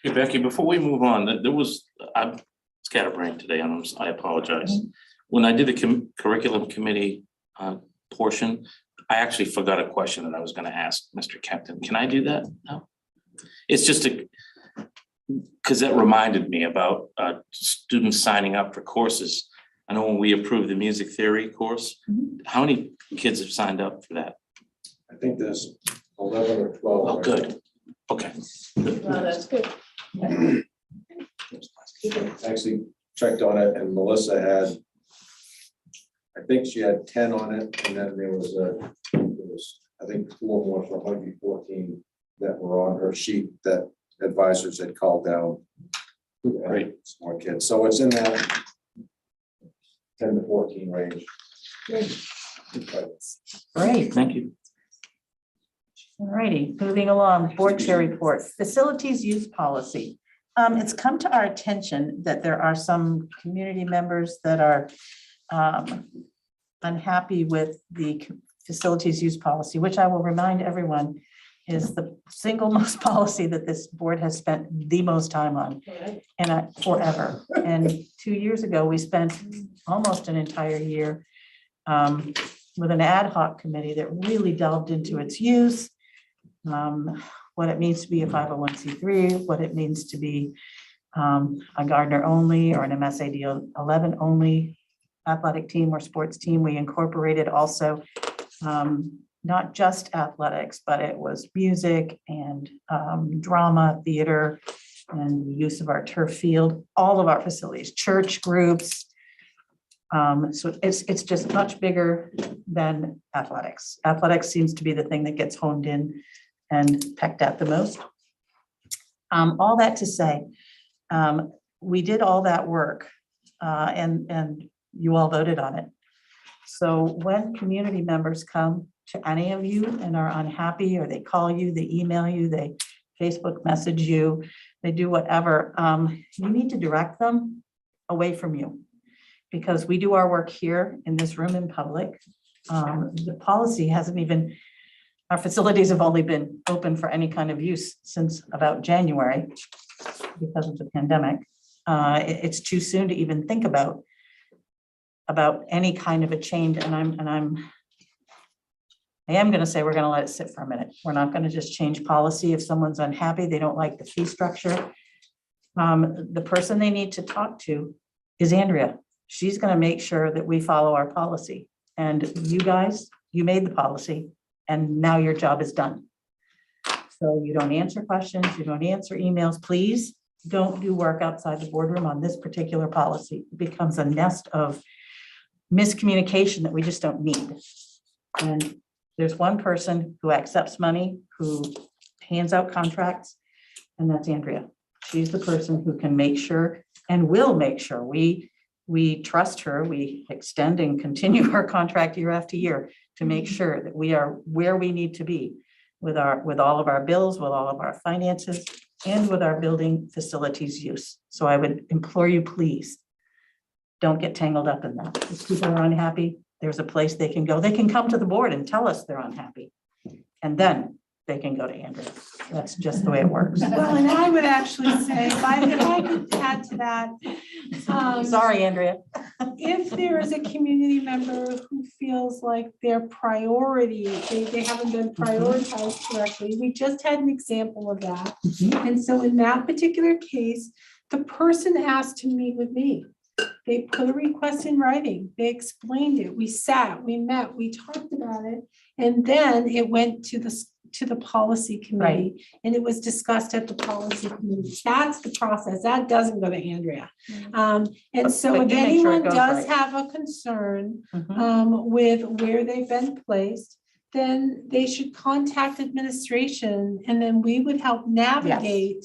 Hey, Becky, before we move on, there was, I'm scatterbrained today, and I apologize. When I did the curriculum committee portion, I actually forgot a question that I was going to ask Mr. Kempton. Can I do that now? It's just because that reminded me about students signing up for courses. I know when we approved the music theory course, how many kids have signed up for that? I think there's 11 or 12. Oh, good. Okay. Well, that's good. Actually checked on it, and Melissa had, I think she had 10 on it, and then there was I think 4 more, so 114 that were on her sheet that advisors had called down. Great. More kids, so it's in that 10 to 14 range. Great, Thank you. all righty, moving along, board chair report, facilities use policy. It's come to our attention that there are some community members that are unhappy with the facilities use policy, which I will remind everyone is the single most policy that this board has spent the most time on and forever. And 2 years ago, we spent almost an entire year with an ad hoc committee that really delved into its use, what it means to be a 501c3, what it means to be a Gardner only or an MSAD11 only athletic team or sports team. We incorporated also not just athletics, but it was music and drama, theater, and the use of our turf field, all of our facilities, church groups. So it's just much bigger than athletics. Athletics seems to be the thing that gets honed in and pecked at the most. All that to say, we did all that work and you all voted on it. So when community members come to any of you and are unhappy, or they call you, they email you, they Facebook message you, they do whatever, you need to direct them away from you. Because we do our work here in this room in public. The policy hasn't even, our facilities have only been open for any kind of use since about January because of the pandemic. It's too soon to even think about about any kind of a change, and I am gonna say we're gonna let it sit for a minute. We're not gonna just change policy. If someone's unhappy, they don't like the fee structure. The person they need to talk to is Andrea. She's gonna make sure that we follow our policy. And you guys, you made the policy, and now your job is done. So you don't answer questions, you don't answer emails, please don't do work outside the boardroom on this particular policy. It becomes a nest of miscommunication that we just don't need. And there's one person who accepts money, who hands out contracts, and that's Andrea. She's the person who can make sure and will make sure we trust her, we extend and continue our contract year after year to make sure that we are where we need to be with all of our bills, with all of our finances, and with our building facilities use. So I would implore you, please, don't get tangled up in that. If people are unhappy, there's a place they can go. They can come to the board and tell us they're unhappy. And then they can go to Andrea. That's just the way it works. Well, and I would actually say, if I could add to that. Sorry, Andrea. If there is a community member who feels like their priority, they haven't been prioritized correctly, we just had an example of that. And so in that particular case, the person asked to meet with me. They put a request in writing, they explained it, we sat, we met, we talked about it, and then it went to the policy committee, and it was discussed at the policy committee. That's the process. That doesn't go to Andrea. And so But if you make sure it anyone goes does right. have a concern Mhm. with where they've been placed, then they should contact administration, and then we would help navigate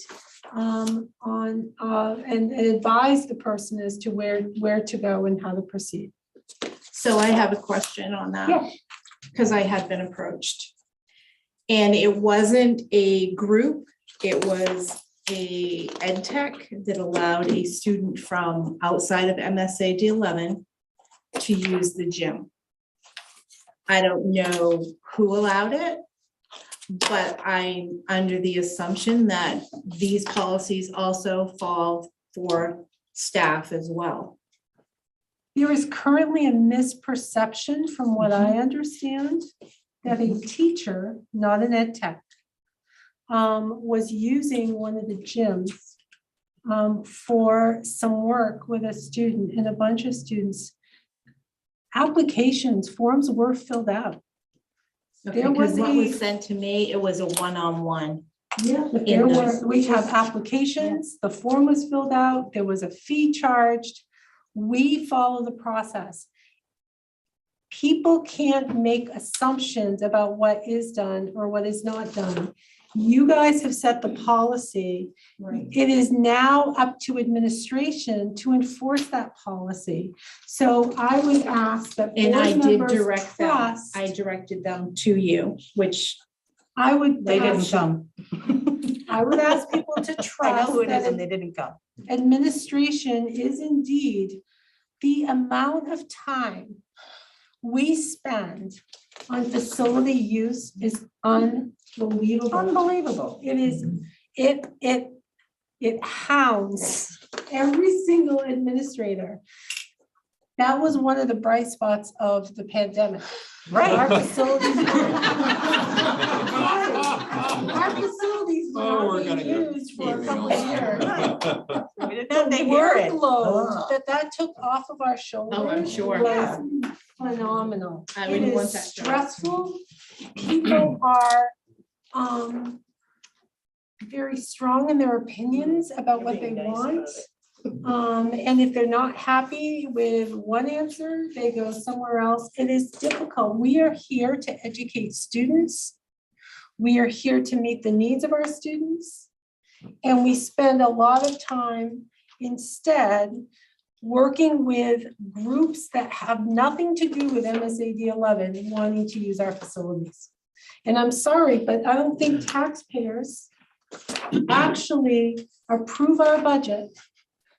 and advise the person as to where to go and how to proceed. So I have a question on that. Yeah. Because I had been approached. And it wasn't a group, it was a ed tech that allowed a student from outside of MSAD11 to use the gym. I don't know who allowed it, but I'm under the assumption that these policies also fall for staff as well. There is currently a misperception, from what I understand, that a teacher, not an ed tech, was using one of the gyms for some work with a student and a bunch of students. Applications, forms were filled out. Okay, There because was what a- was sent to me, it was a one-on-one. But In there those- were, we have applications, the form was filled out, there was a fee charged. We follow the process. People can't make assumptions about what is done or what is not done. You guys have set the policy. Right. It is now up to administration to enforce that policy. So I would ask that And I board did members direct them, trust. I directed them to you, which I would. They didn't ask- come. I would ask people to I know trust who it is, that and they didn't come. administration is indeed the amount of time we spend on facility use is unbelievable. Unbelievable. It is, it hounds every single administrator. That was one of the bright spots of the pandemic. Our facilities. Our facilities were Oh, we're not gonna being get used for a couple of years. We didn't The have to hear it. workload that took off of our shoulders. I'm sure. Was phenomenal. I It wouldn't want is that job. stressful. People are very strong in their opinions about what they want. And if they're not happy with one answer, they go somewhere else. It is difficult. We are here to educate students. We are here to meet the needs of our students. And we spend a lot of time instead working with groups that have nothing to do with MSAD11 wanting to use our facilities. And I'm sorry, but I don't think taxpayers actually approve our budget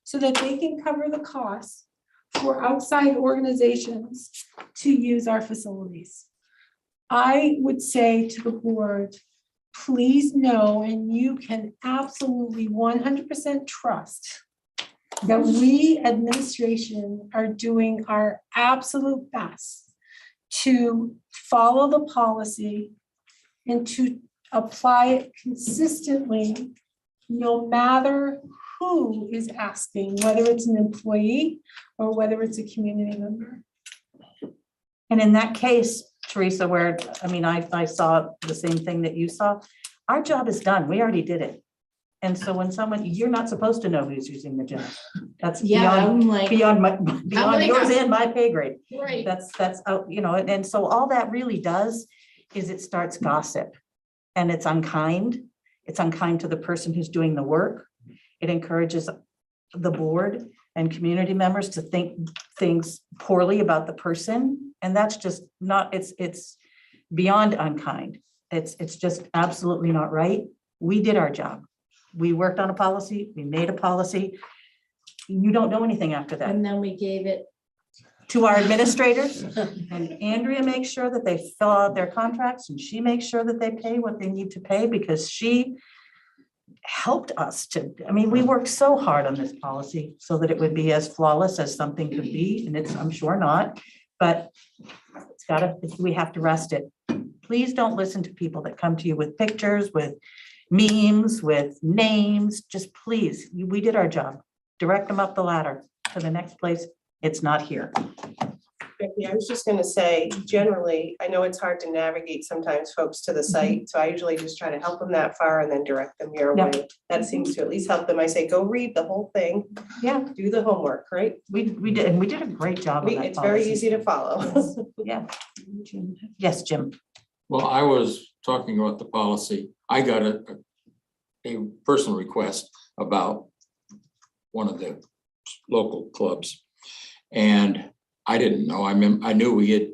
so that they can cover the costs for outside organizations to use our facilities. I would say to the board, please know, and you can absolutely 100% trust that we administration are doing our absolute best to follow the policy and to apply it consistently, no matter who is asking, whether it's an employee or whether it's a community member. And in that case, Teresa, where, I mean, I saw the same thing that you saw, our job is done. We already did it. And so when someone, you're not supposed to know who's using the gym. That's Yeah, beyond, I'm like, beyond my, beyond like yours us. and my pay grade. right. That's, you know, and so all that really does is it starts gossip. And it's unkind. It's unkind to the person who's doing the work. It encourages the board and community members to think things poorly about the person. And that's just not, it's beyond unkind. It's just absolutely not right. We did our job. We worked on a policy, we made a policy. You don't know anything after that. And then we gave it, To our administrators, and Andrea makes sure that they fill out their contracts, and she makes sure that they pay what they need to pay, because she helped us to, I mean, we worked so hard on this policy so that it would be as flawless as something could be, and it's, I'm sure not, but it's gotta, we have to rest it. Please don't listen to people that come to you with pictures, with memes, with names. Just please, we did our job. Direct them up the ladder to the next place. It's not here. Becky, I was just gonna say, generally, I know it's hard to navigate sometimes folks to the site, so I usually just try to help them that far and then direct them your Yeah. way. That seems to at least help them. I say, go read the whole thing, Yeah, do the homework, right? we did, and we did a great job on that It's very policy. easy to follow. Yeah. Yes, Jim. Well, I was talking about the policy. I got a personal request about one of the local clubs. And I didn't know, I knew we had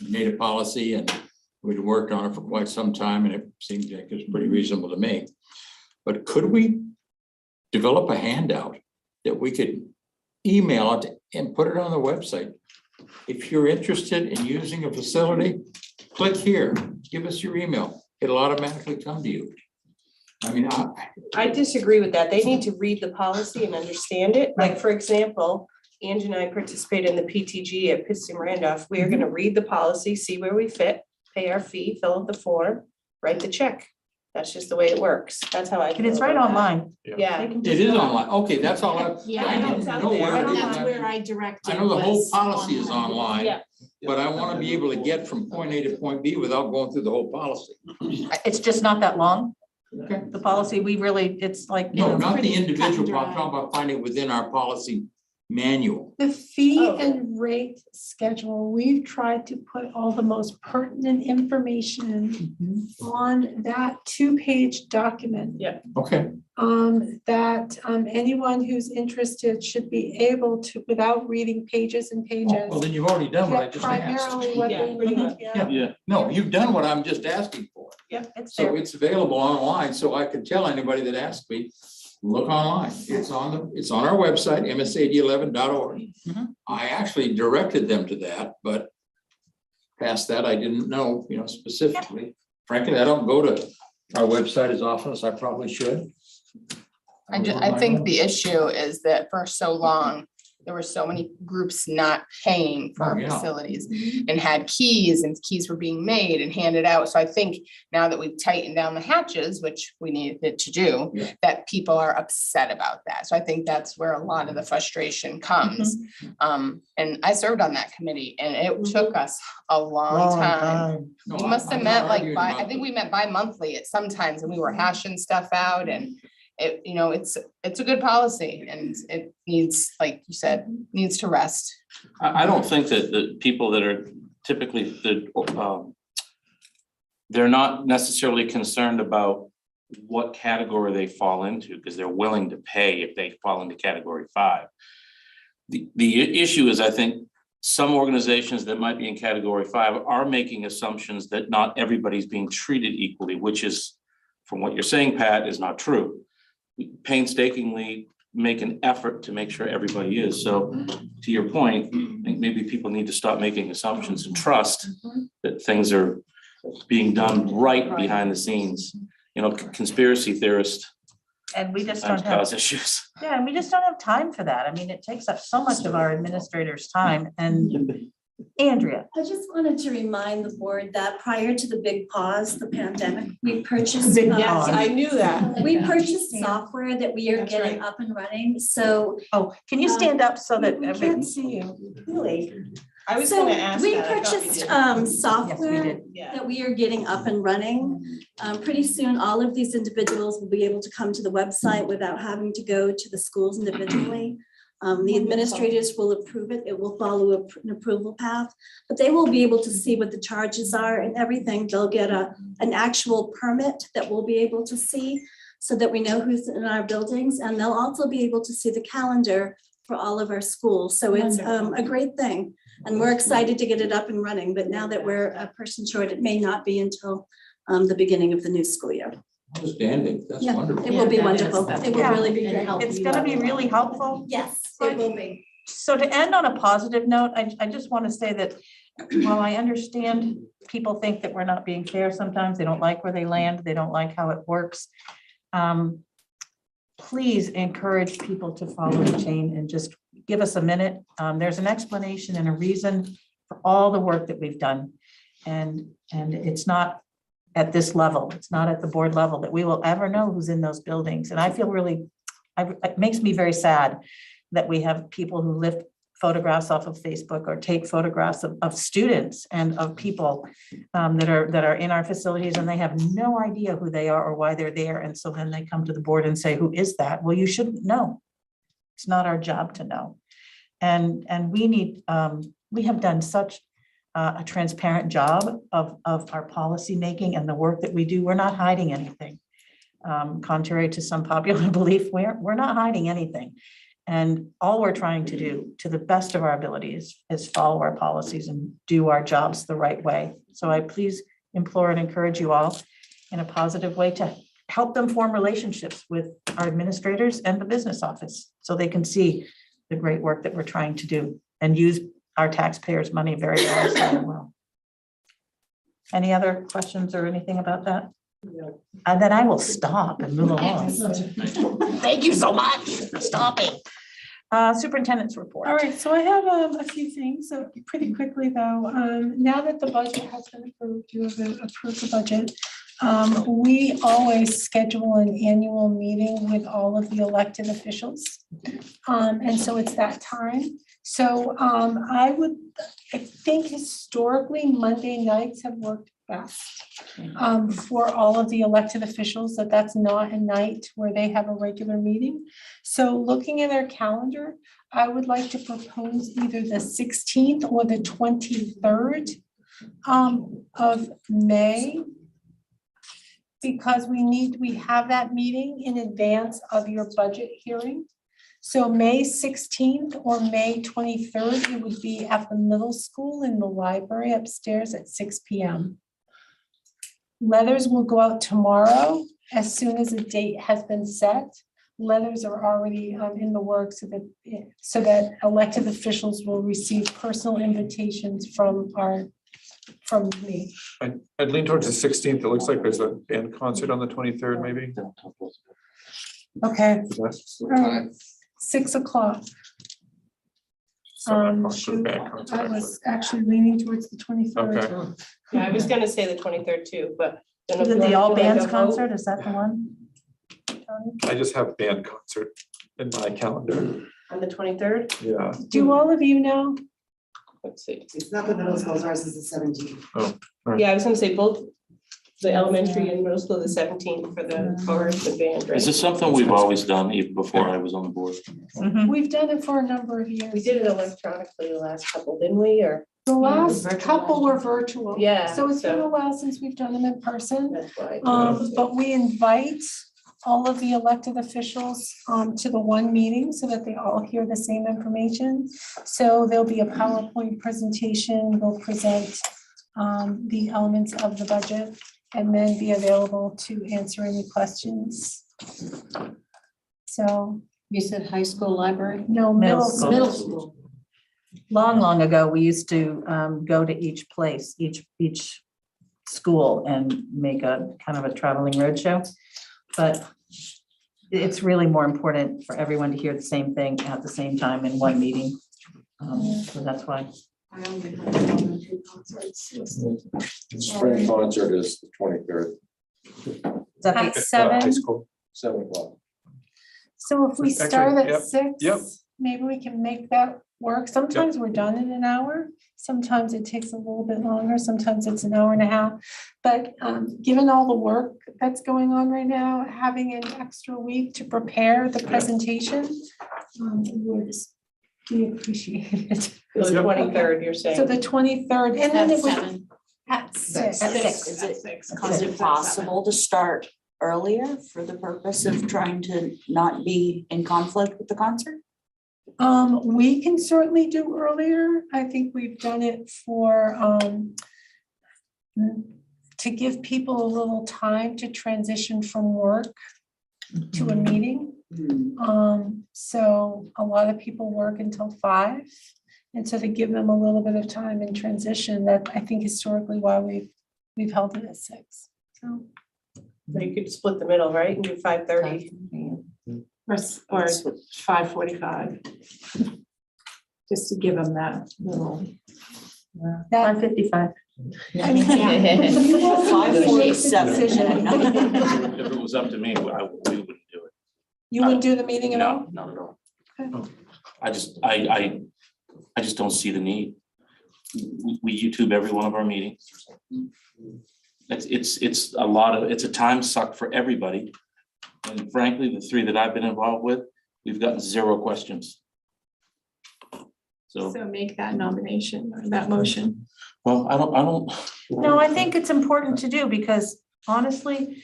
made a policy and we'd worked on it for quite some time, and it seemed like it was pretty reasonable to me. But could we develop a handout that we could email it and put it on the website? If you're interested in using a facility, click here, give us your email. It'll automatically come to you. I mean, I disagree with that. They need to read the policy and understand it. Like, for example, Angie and I participated in the PTG at Pittston Randolph. We are gonna read the policy, see where we fit, pay our fee, fill out the form, write the check. That's just the way it works. That's how I. And it's feel right about that. online. Yeah. They can it just is go- online. Okay, that's all I yeah, I know didn't it's out know there. where it is. that's where I directed. I know the whole was policy is online. Yeah. But I want to be able to get from point A to point B without going through the whole policy. It's just not that long. Okay. The policy, we really, it's like. No, it's not the pretty individual, cut but and I'm dry. talking about finding it within our policy manual. The fee Oh. and rate schedule, we've tried to put all the most pertinent information on that two-page document. Yeah. Okay. That anyone who's interested should be able to, without reading pages and pages. Well, then you've already done what I get just asked. primarily what they Yeah, pretty need. much. Yeah. Yeah. No, you've done what I'm just asking for. It's So there. it's available online, so I can tell anybody that asks me, look online. It's on our website, MSAD11.org. Mhm. I actually directed them to that, but past that, I didn't know, specifically. Frankly, I don't go to our website as often as I probably should. I think the issue is that for so long, there were so many groups not paying for Oh, our yeah. facilities and had keys, and keys were being made and handed out. So I think now that we've tightened down the hatches, which we needed to do, Yeah. that people are upset about that. So I think that's where a lot of the frustration comes. And I served on that committee, and it took us a long time. No, We must have I'm met not like arguing I about think the- we met bi-monthly at sometimes, and we were hashing stuff out, and it's a good policy, and it needs, like you said, needs to rest. I don't think that the people that are typically, they're not necessarily concerned about what category they fall into, because they're willing to pay if they fall into category 5. The issue is, I think, some organizations that might be in category 5 are making assumptions that not everybody's being treated equally, which is, from what you're saying, Pat, is not true. We painstakingly make an effort to make sure everybody is. So to your point, I think maybe people need to stop making assumptions and trust that things are being done right behind the scenes. Conspiracy theorists And we just Sometimes don't have, cause issues. yeah, and we just don't have time for that. I mean, it takes up so much of our administrators' time. And Andrea, I just wanted to remind the board that prior to the big pause, the pandemic, we purchased. Yes, I knew that. We purchased software that we are That's getting right. up and running, so. oh, can you stand up so that We can't see you. Really? I was So gonna ask we that. I thought we purchased did. yes, we software did. Yeah. that we are getting up and running. Pretty soon, all of these individuals will be able to come to the website without having to go to the schools individually. The administrators will approve it. It will follow an approval path, but they will be able to see what the charges are and everything. They'll get an actual permit that we'll be able to see so that we know who's in our buildings, and they'll also be able to see the calendar for all of our schools. So it's a great thing. And we're excited to get it up and running, but now that we're a person short, it may not be until the beginning of the new school year. Outstanding, that's Yeah, wonderful. it will be Yeah, that is- wonderful. It will Yeah. really be great. It's gonna be really helpful. Yes, it will be. So to end on a positive note, I just want to say that while I understand people think that we're not being fair sometimes, they don't like where they land, they don't like how it works. Please encourage people to follow the chain and just give us a minute. There's an explanation and a reason for all the work that we've done. And it's not at this level, it's not at the board level that we will ever know who's in those buildings. And I feel really, it makes me very sad that we have people who lift photographs off of Facebook or take photographs of students and of people that are in our facilities, and they have no idea who they are or why they're there. And so then they come to the board and say, who is that? Well, you shouldn't know. It's not our job to know. And we need, we have done such a transparent job of our policy making and the work that we do. We're not hiding anything. Contrary to some popular belief, we're not hiding anything. And all we're trying to do, to the best of our abilities, is follow our policies and do our jobs the right way. So I please implore and encourage you all in a positive way to help them form relationships with our administrators and the business office so they can see the great work that we're trying to do and use our taxpayers' money very wisely and well. Any other questions or anything about that? And then I will stop and move along. Thank you so much for stopping. Superintendent's report. All right, so I have a few things, so pretty quickly though. Now that the budget has been approved, you have approved the budget. We always schedule an annual meeting with all of the elected officials. And so it's that time. So I think historically Monday nights have worked best for all of the elected officials, that's not a night where they have a regular meeting. So looking at our calendar, I would like to propose either the 16th or the 23rd of May, because we have that meeting in advance of your budget hearing. So May 16th or May 23rd, it would be at the middle school in the library upstairs at 6 p.m. Letters will go out tomorrow as soon as a date has been set. Letters are already in the works so that elected officials will receive personal invitations from me. I'd lean towards the 16th. It looks like there's a band concert on the 23rd, maybe. Okay, That's all right, 6 o'clock. for the band concert, I was actually leaning towards the 23rd. Okay. Yeah, I was gonna say the 23rd too, but. then if Is it you the wanna all do like bands a vote- concert? Is that the one? Tony? I just have band concert in my calendar. On the 23rd, Yeah. Do all of you know? let's see. It's not the middle school, ours is the 17th. Yeah, I was gonna say both the elementary and middle school, the 17th for the chorus and band, right? Is this something we've always done even before I was on the board? Mhm. We've done it for a number of years. We did it electronically the last couple, didn't we, or? The last virtual couple were virtual. Yeah, So it's been so- a while since we've done them in person. That's why. But we invite all of the elected officials to the one meeting so that they all hear the same information. So there'll be a PowerPoint presentation, we'll present the elements of the budget and then be available to answer any questions. So, You said high school library? no, Middle middle school. school. Middle school. Long ago, we used to go to each place, each school and make a kind of a traveling roadshow. But it's really more important for everyone to hear the same thing at the same time in one meeting. So that's why. I only have one or two concerts listed. The spring concert is the 23rd, Is that At the- High 7, school. 7 o'clock. so if we Actually, start at yep, 6, yep. maybe we can make that work. Sometimes we're done in an hour. Sometimes it takes a little bit longer. Sometimes it's an hour and a half. But given all the work that's going on right now, having an extra week to prepare the presentation would be appreciated. The Yep. 23rd, you're So saying. the 23rd, and then it was at Six. 6. At Is it possible to start earlier for the purpose of trying to not be in conflict with the concert? We can certainly do earlier. I think we've done it for, to give people a little time to transition from work to a meeting. So a lot of people work until 5. And so to give them a little bit of time in transition, that I think historically why we've held it at 6. So So you could split the middle, right, and do 5:30. Or 5:45. Just to give them that little. that, 5:55. I mean, you all have to make the 5:47. decision. If it was up to me, we wouldn't do it. You wouldn't do the meeting at all? No, not at all. Okay. I just don't see the need. We YouTube every one of our meetings. It's a lot of, it's a time suck for everybody. And frankly, the 3 that I've been involved with, we've gotten 0 questions. So, So make that nomination or that motion. well, I don't. No, I think it's important to do because honestly,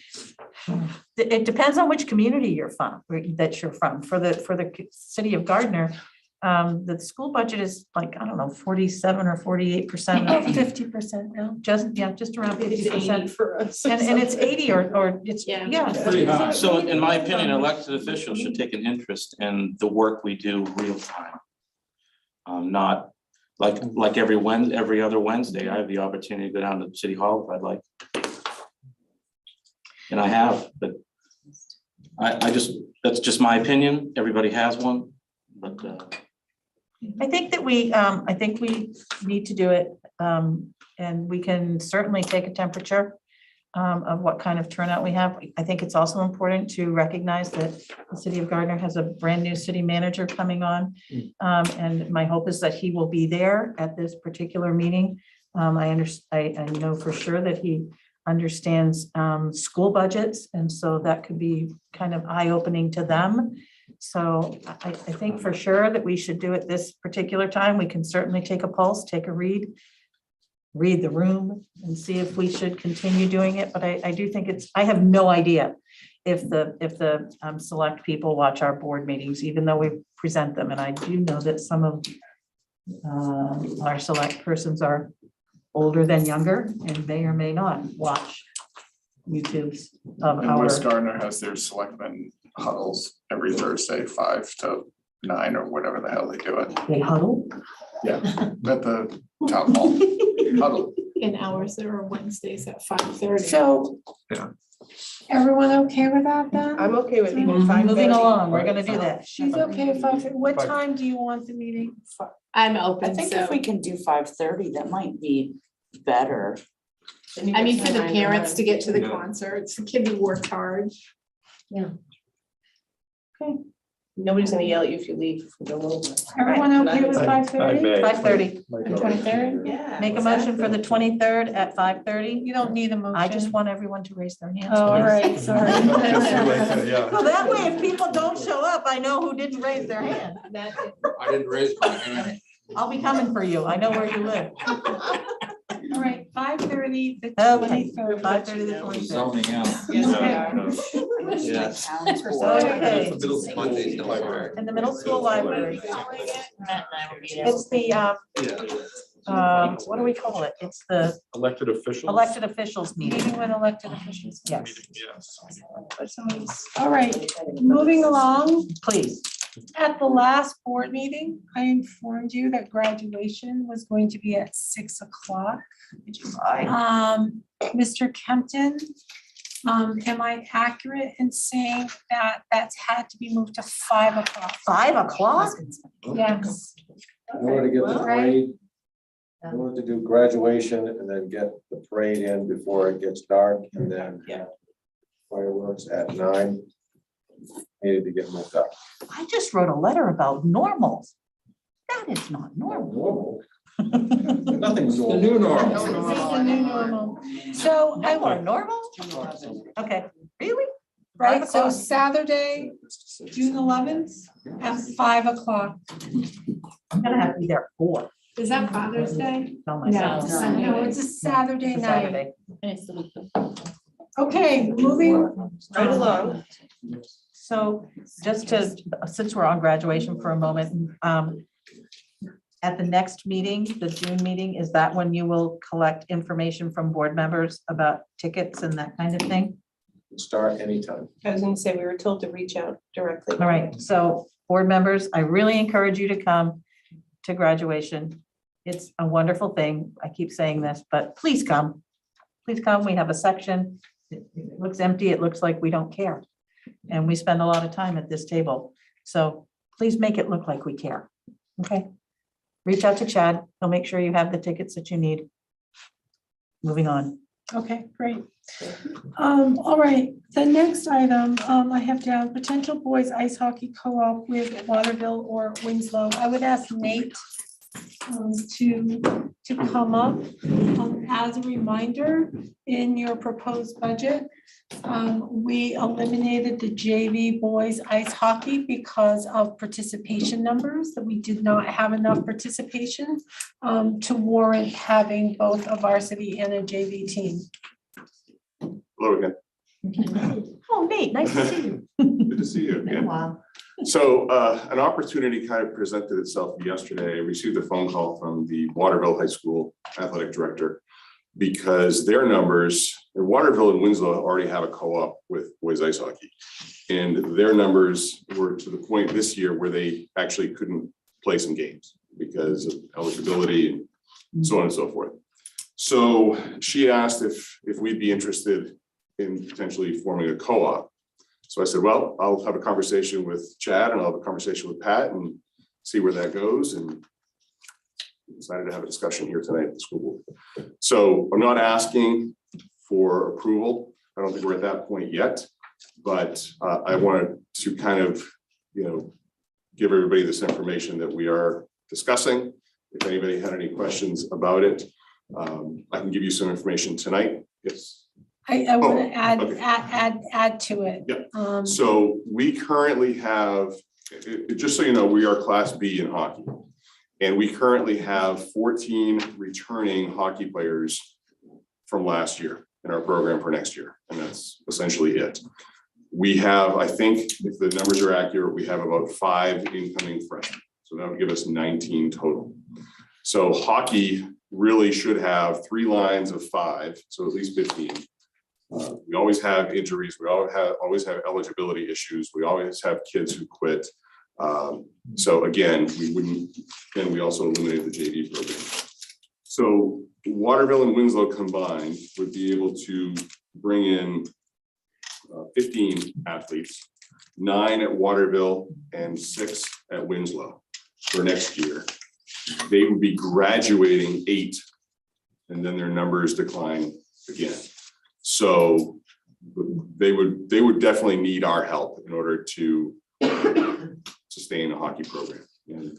it depends on which community you're from, that you're from. For the city of Gardner, the school budget is like, I don't know, 47 or 48%. 50% now. Just around 50%. For us. And it's 80 or it's, Yeah. yeah. Pretty high. So in my opinion, elected officials should take an interest in the work we do real time. Not like every other Wednesday, I have the opportunity to go down to City Hall if I'd like. And I have, but I just, that's just my opinion. Everybody has one, but I think that I think we need to do it. And we can certainly take a temperature of what kind of turnout we have. I think it's also important to recognize that the city of Gardner has a brand new city manager coming on. And my hope is that he will be there at this particular meeting. I know for sure that he understands school budgets, and so that could be kind of eye-opening to them. So I think for sure that we should do it this particular time. We can certainly take a pulse, take a read the room and see if we should continue doing it. But I do think I have no idea if the select people watch our board meetings, even though we present them. And I do know that some of our select persons are older than younger and may or may not watch YouTubes of And our. West Gardner has their selectmen huddles every Thursday, 5 to 9 or whatever the hell they do it. They huddle. Yeah, at the town hall. Huddle. In hours, there are Wednesdays at 5:30. So. Yeah. Everyone okay with that then? I'm okay with even 5:30. Moving along, we're gonna do that. She's okay if what 5. time do you want the meeting? I'm I open, think so, if we can do 5:30, that might be better. I mean, for the parents to get to the Yeah. concerts, the kids who worked hard. Nobody's gonna yell at you if you leave. for the little one. Everyone okay with I 5:30? may. 5:30. Might And go. 23rd? Yeah. Make a motion for the 23rd at 5:30. You don't need a motion. I just want everyone to raise their hands. Oh, all please. right, sorry. Yeah. Well, that way, if people don't show up, I know who didn't raise their hand. I didn't raise my hand. I'll be coming for you. I know where you live. All right, 5:30, the Okay, 23rd. 5:30 the 23rd. Zoning out. Yes, we are. Yes. Okay. The middle school Mondays don't work. In the middle school library. It's the, what do we call it? It's the Elected officials. elected officials meeting. Meeting with elected officials. Yes, Yes. All right, moving along. please. At the last board meeting, I informed you that graduation was going to be at 6 o'clock. Mr. Kempton Am I accurate in saying that that's had to be moved to 5 o'clock? 5 o'clock? Yes. In order to get the Well, parade, in order to do graduation and then get the parade in before it gets dark and then fireworks at 9. Needed to get moved up. I just wrote a letter about normals. That is not normal. Nothing's The normal. new normal. It's the new normal. So I No, are normal? Okay, really? right, 5 so o'clock. Saturday, June 11th at 5 o'clock. I'm gonna have to be there at 4. Is that Father's Day? Tell myself. No, it's a Saturday It's a night. Saturday. Okay, moving. Right along. So just to, since we're on graduation for a moment, at the next meeting, the June meeting, is that when you will collect information from board members about tickets and that kind of thing? Start anytime. I was gonna say, we were told to reach out directly. All right, so board members, I really encourage you to come to graduation. It's a wonderful thing. I keep saying this, but please come. Please come. We have a section. It looks empty. It looks like we don't care. And we spend a lot of time at this table. So please make it look like we care. Okay? Reach out to Chad. He'll make sure you have the tickets that you need. Moving on. Okay, great. All right, the next item, I have down potential boys ice hockey co-op with Waterville or Winslow. I would ask Nate to come up. As a reminder, in your proposed budget, we eliminated the JV boys ice hockey because of participation numbers, that we did not have enough participation to warrant having both a varsity and a JV team. Hello again. Oh, Nate, nice to see you. Good to see you again. Wow. So an opportunity kind of presented itself yesterday. I received a phone call from the Waterville High School athletic director because their numbers, Waterville and Winslow already have a co-op with boys ice hockey. And their numbers were to the point this year where they actually couldn't play some games because of eligibility and so on and so forth. So she asked if we'd be interested in potentially forming a co-op. So I said, well, I'll have a conversation with Chad and I'll have a conversation with Pat and see where that goes. And decided to have a discussion here tonight at the school board. So I'm not asking for approval. I don't think we're at that point yet, but I wanted to kind of, give everybody this information that we are discussing. If anybody had any questions about it, I can give you some information tonight. Yes. I want to okay. add to it. Yeah. So we currently have, just so you know, we are Class B in hockey. And we currently have 14 returning hockey players from last year in our program for next year. And that's essentially it. We have, I think, if the numbers are accurate, we have about 5 incoming freshmen. So that would give us 19 total. So hockey really should have 3 lines of 5, so at least 15. We always have injuries. We always have eligibility issues. We always have kids who quit. So again, we wouldn't, and we also eliminated the JV program. So Waterville and Winslow combined would be able to bring in 15 athletes, 9 at Waterville and 6 at Winslow for next year. They would be graduating 8, and then their numbers decline again. So they would definitely need our help in order to sustain a hockey program and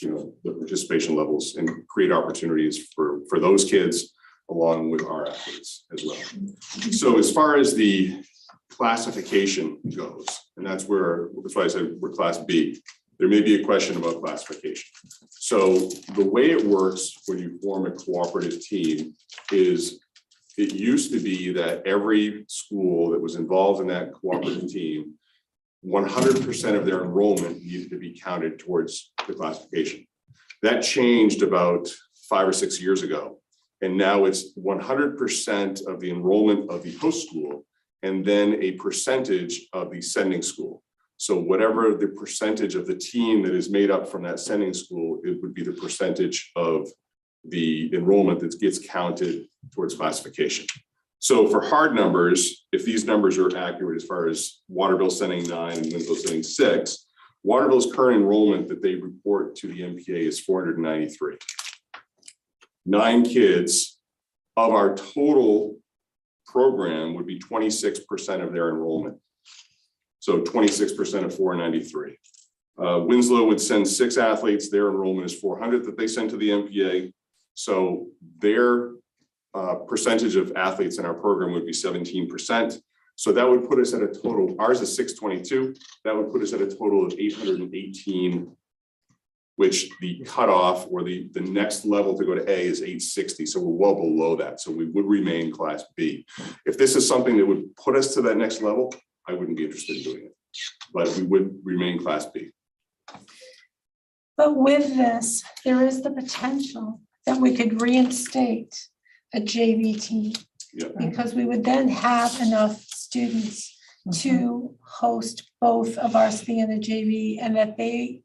the participation levels and create opportunities for those kids along with our athletes as well. So as far as the classification goes, and that's why I said we're Class B. There may be a question about classification. So the way it works when you form a cooperative team is it used to be that every school that was involved in that cooperative team, 100% of their enrollment needed to be counted towards the classification. That changed about 5 or 6 years ago. And now it's 100% of the enrollment of the host school and then a percentage of the sending school. So whatever the percentage of the team that is made up from that sending school, it would be the percentage of the enrollment that gets counted towards classification. So for hard numbers, if these numbers are accurate as far as Waterville sending 9 and Winslow sending 6, Waterville's current enrollment that they report to the MPA is 493. 9 kids of our total program would be 26% of their enrollment. So 26% of 493. Winslow would send 6 athletes. Their enrollment is 400 that they send to the MPA. So their percentage of athletes in our program would be 17%. So that would put us at a total, ours is 622. That would put us at a total of 818, which the cutoff or the next level to go to A is 860. So we're well below that. So we would remain class B. If this is something that would put us to that next level, I wouldn't be interested in doing it, but we would remain class B. But with this, there is the potential that we could reinstate a JV team. Yeah. Because we would then have enough students to host both a varsity and a JV, and that we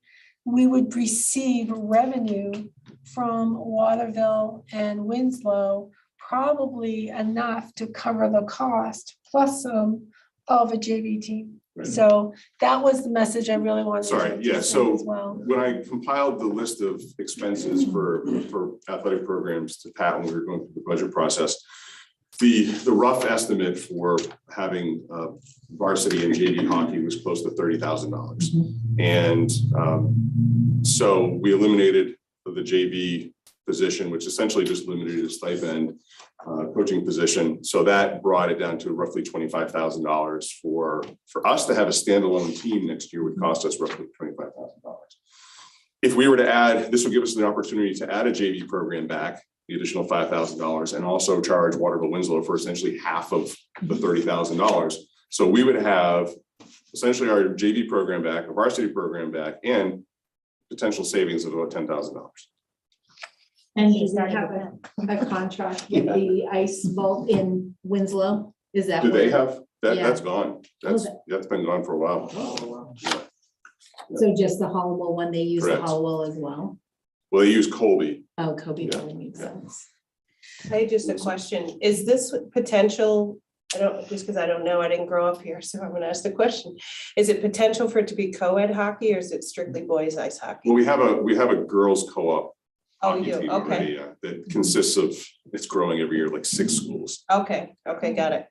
would receive revenue from Waterville and Winslow, probably enough to cover the cost plus some of a JV team. Right. So that was the message I really wanted Sorry, to yeah, say so as well. when I compiled the list of expenses for athletic programs to Pat when we were going through the budget process, the rough estimate for having varsity and JV hockey was close to $30,000. And so we eliminated the JV position, which essentially just limited a stipend coaching position. So that brought it down to roughly $25,000 for us to have a standalone team next year would cost us roughly $25,000. If we were to add, this would give us the opportunity to add a JV program back, the additional $5,000, and also charge Waterville Winslow for essentially half of the $30,000. So we would have essentially our JV program back, a varsity program back, and potential savings of about $10,000. And does that have a contract with the ice vault in Winslow? Is that? Do they what- have, that? Yeah. That's gone. That's been gone for a while. Oh, Yeah. So just the Hollowell one, they use the Correct. Hollowell as well? Well, they use Colby. Oh, Kobe Yeah. really makes sense. I had just a question. Is this potential, I don't, just because I don't know, I didn't grow up here, so I'm gonna ask the question. Is it potential for it to be co-ed hockey or is it strictly boys ice hockey? Well, we have a girls co-op. Oh, hockey you do? team Okay. already, that consists of, it's growing every year, like 6 schools. Okay, got it.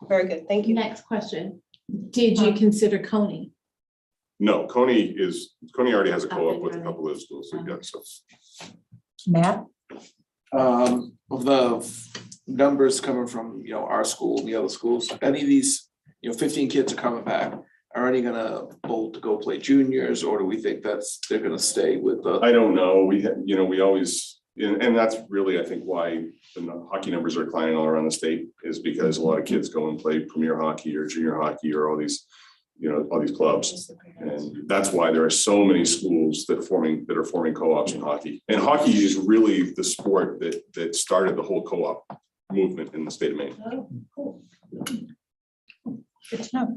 Very good, thank you. Next question. Did you consider Coney? No, Coney already has a Up co-op and with a running. couple of those schools. So, yeah, so. Matt? Of the numbers coming from, our school and the other schools, any of these, 15 kids are coming back, are any gonna bolt to go play juniors, or do we think they're gonna stay with the? I don't know. We always, and that's really, I think, why the hockey numbers are declining all around the state is because a lot of kids go and play premier hockey or junior hockey or all these clubs. And that's why there are so many schools that are forming co-ops in hockey. And hockey is really the sport that started the whole co-op movement in the state of Maine. Oh, cool. Good to know.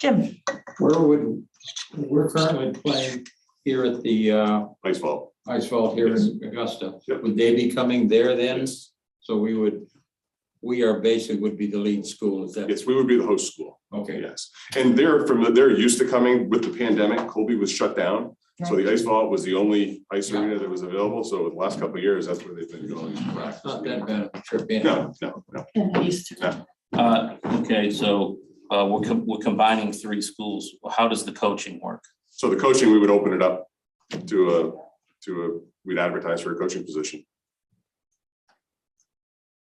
Jim? We're currently playing here at the Ice Vault. here in Augusta. Yep. Would they be coming there then? Yes. So we are basically would be the lead school, is that? Yes, we would be the host school. Okay. Yes. And they're used to coming with the pandemic. Colby was shut down. So the Ice Vault was the only ice arena that was available. So the last couple of years, that's where they've been going. It's not that bad of a trip in. No. Okay, so we're combining 3 schools. How does the coaching work? So the coaching, we would open it up we'd advertise for a coaching position.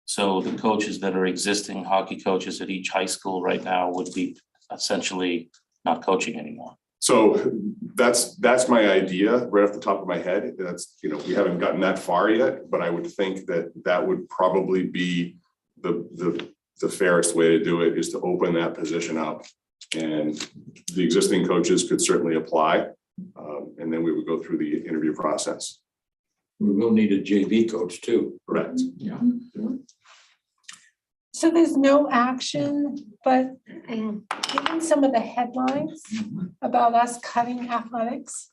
So the coaches that are existing hockey coaches at each high school right now would be essentially not coaching anymore. So that's my idea right off the top of my head. That's, we haven't gotten that far yet, but I would think that would probably be the fairest way to do it, is to open that position up. And the existing coaches could certainly apply. And then we would go through the interview process. We will need a JV coach too. Correct. Yeah. So there's no action, but given some of the headlines about us cutting athletics,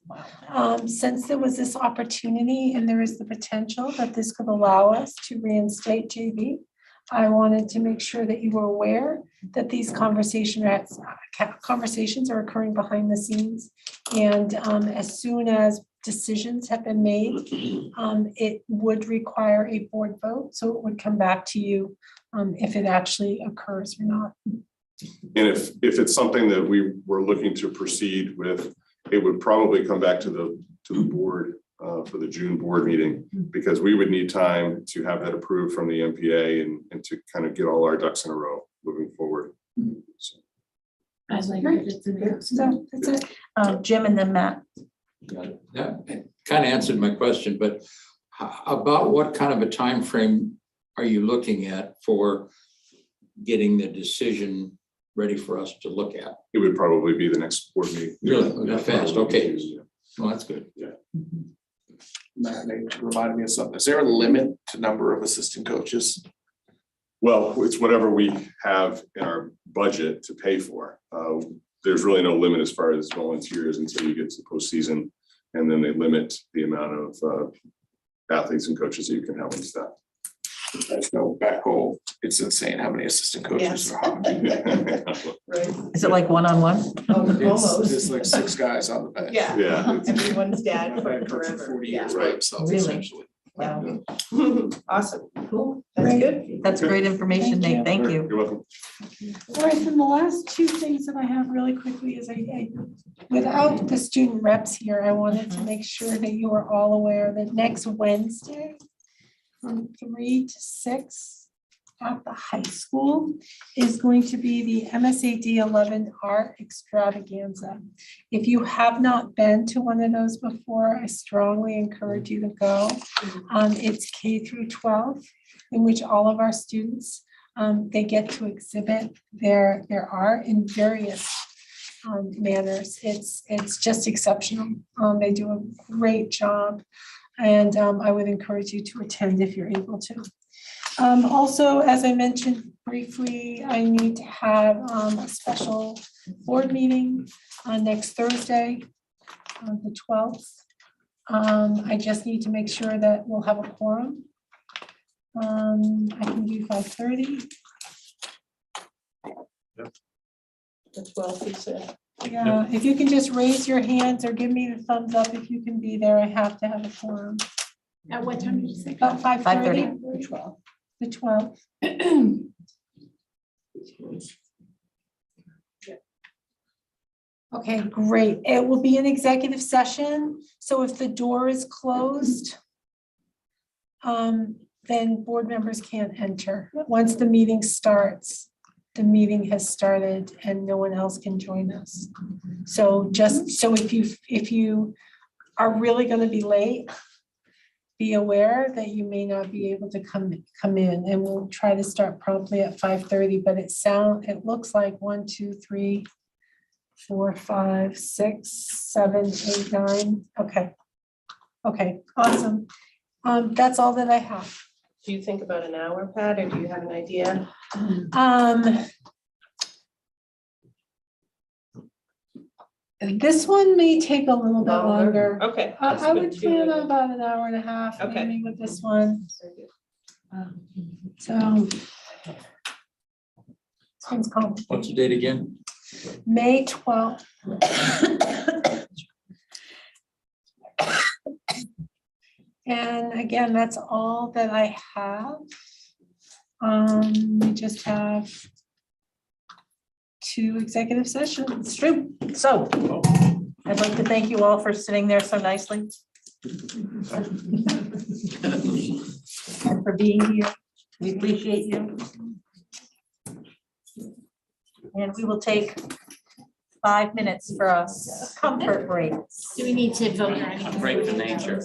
since there was this opportunity and there is the potential that this could allow us to reinstate JV, I wanted to make sure that you were aware that these conversations are occurring behind the scenes. And as soon as decisions have been made, it would require a board vote, so it would come back to you if it actually occurs or not. And if it's something that we were looking to proceed with, it would probably come back to the board for the June board meeting, because we would need time to have that approved from the MPA and to kind of get all our ducks in a row moving forward. So, So that's it. Jim and then Matt. That kind of answered my question, but about what kind of a time frame are you looking at for getting the decision ready for us to look at? it would probably be the next board meeting. Really? That fast? Okay. Well, that's good. Matt, they reminded me of something. Is there a limit to number of assistant coaches? Well, it's whatever we have in our budget to pay for. There's really no limit as far as volunteers until you get to postseason. And then they limit the amount of athletes and coaches that you can have on staff. There's no back hole. It's insane how many assistant coaches are on. Right. Is it like one-on-one? There's like 6 guys on the bench. Yeah. Yeah. Everyone's dad I've for been coaching for forever. 40 Yeah. years by himself, Really? essentially. Wow. Awesome, cool, that's Great. good. That's great information, Thank you. Nate. Thank you. You're welcome. All right, then the last two things that I have really quickly is without the student reps here, I wanted to make sure that you are all aware that next Wednesday from 3 to 6 at the high school is going to be the MSAD11 art extravaganza. If you have not been to one of those before, I strongly encourage you to go. It's K through 12, in which all of our students they get to exhibit their art in various manners. It's just exceptional. They do a great job, and I would encourage you to attend if you're able to. Also, as I mentioned briefly, I need to have a special board meeting on next Thursday, the 12th. I just need to make sure that we'll have a quorum. I can do 5:30. The 12th, you said. Yeah, if you can just raise your hands or give me the thumbs up if you can be there, I have to have a quorum. At what time did you say? About 5:30. 5:30. The 12th. Okay, great. It will be an executive session, so if the door is closed, then board members can't enter. Once the meeting starts, the meeting has started and no one else can join us. So just so if you are really going to be late, be aware that you may not be able to come in, and we'll try to start promptly at 5:30, but it looks like 1, 2, 3, 4, 5, 6, 7, 8, 9. Okay, awesome. That's all that I have. Do you think about an hour, Pat, or do you have an idea? This one may take a little bit longer. Okay. I would plan on about an hour and a half, Okay. maybe with this one. So. This one's complicated. What's the date again? May 12th. And again, that's all that I have. We just have 2 executive sessions. True. So I'd like to thank you all for sitting there so nicely. And for being here. We appreciate you. And we will take 5 minutes for a comfort break. Do we need to vote or anything? Break the nature.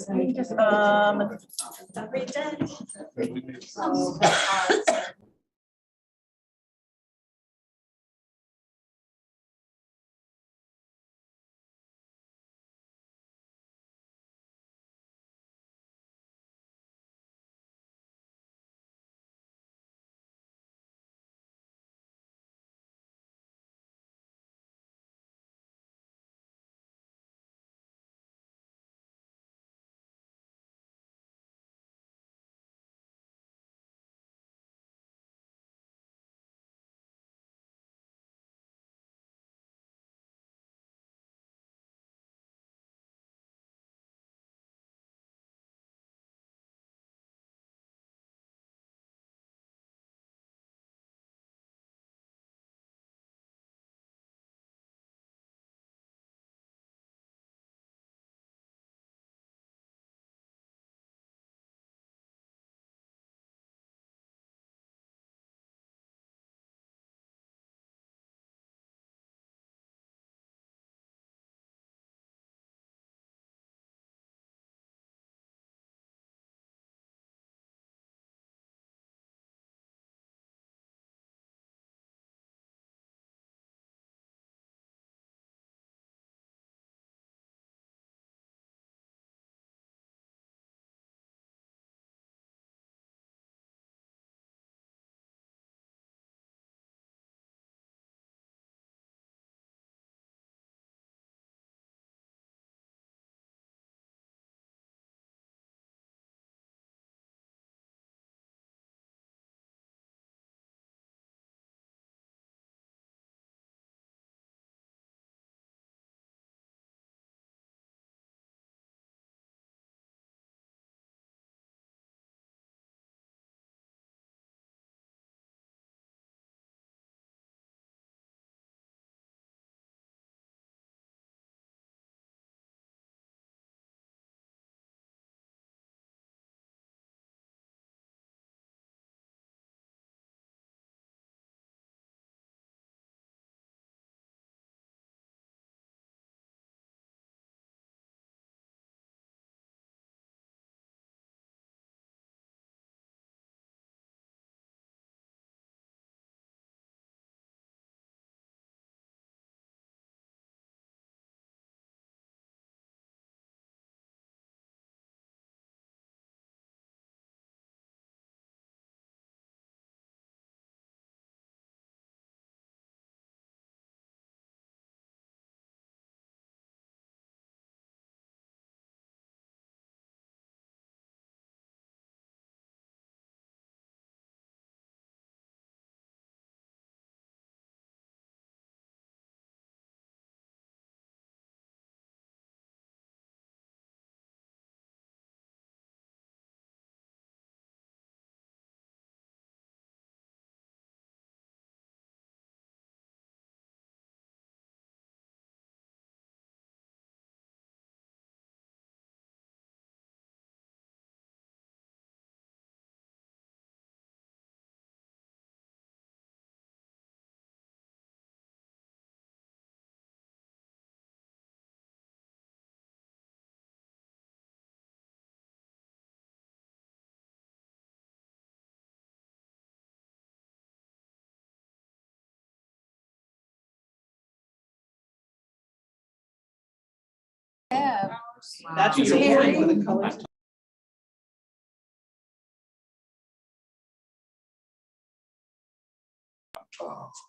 That's To what's your important point, with the colors.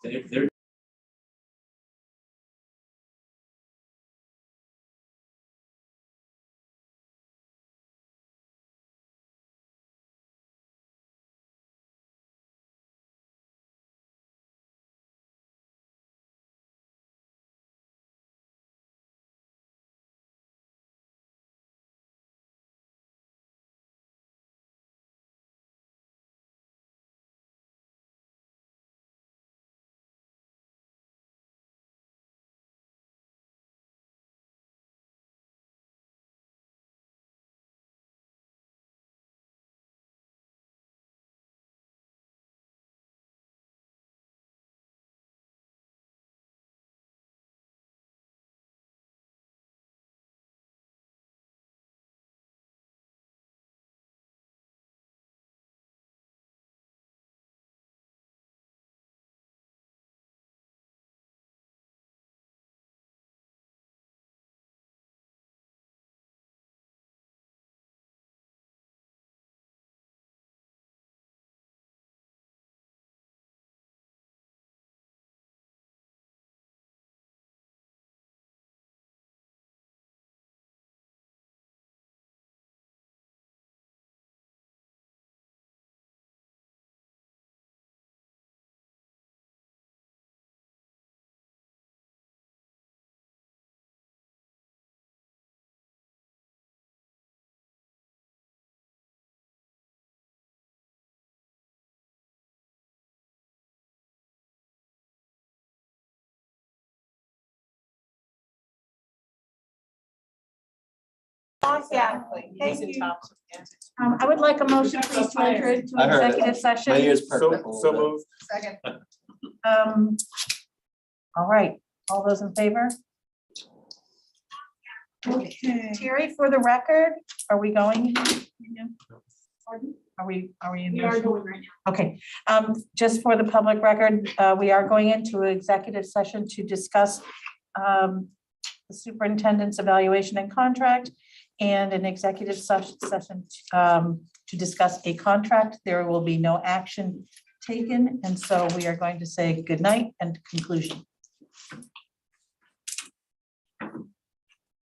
They're Yeah, thank you. I would like a motion please to enter into I heard it. executive session. My ears perked up a So little bit. moved. Second. All right, all those in favor? Okay. Terry, for the record, are we going? Are we in? We are going right now. Okay, just for the public record, we are going into executive session to discuss the superintendent's evaluation and contract and an executive session to discuss a contract. There will be no action taken, and so we are going to say good night and conclusion.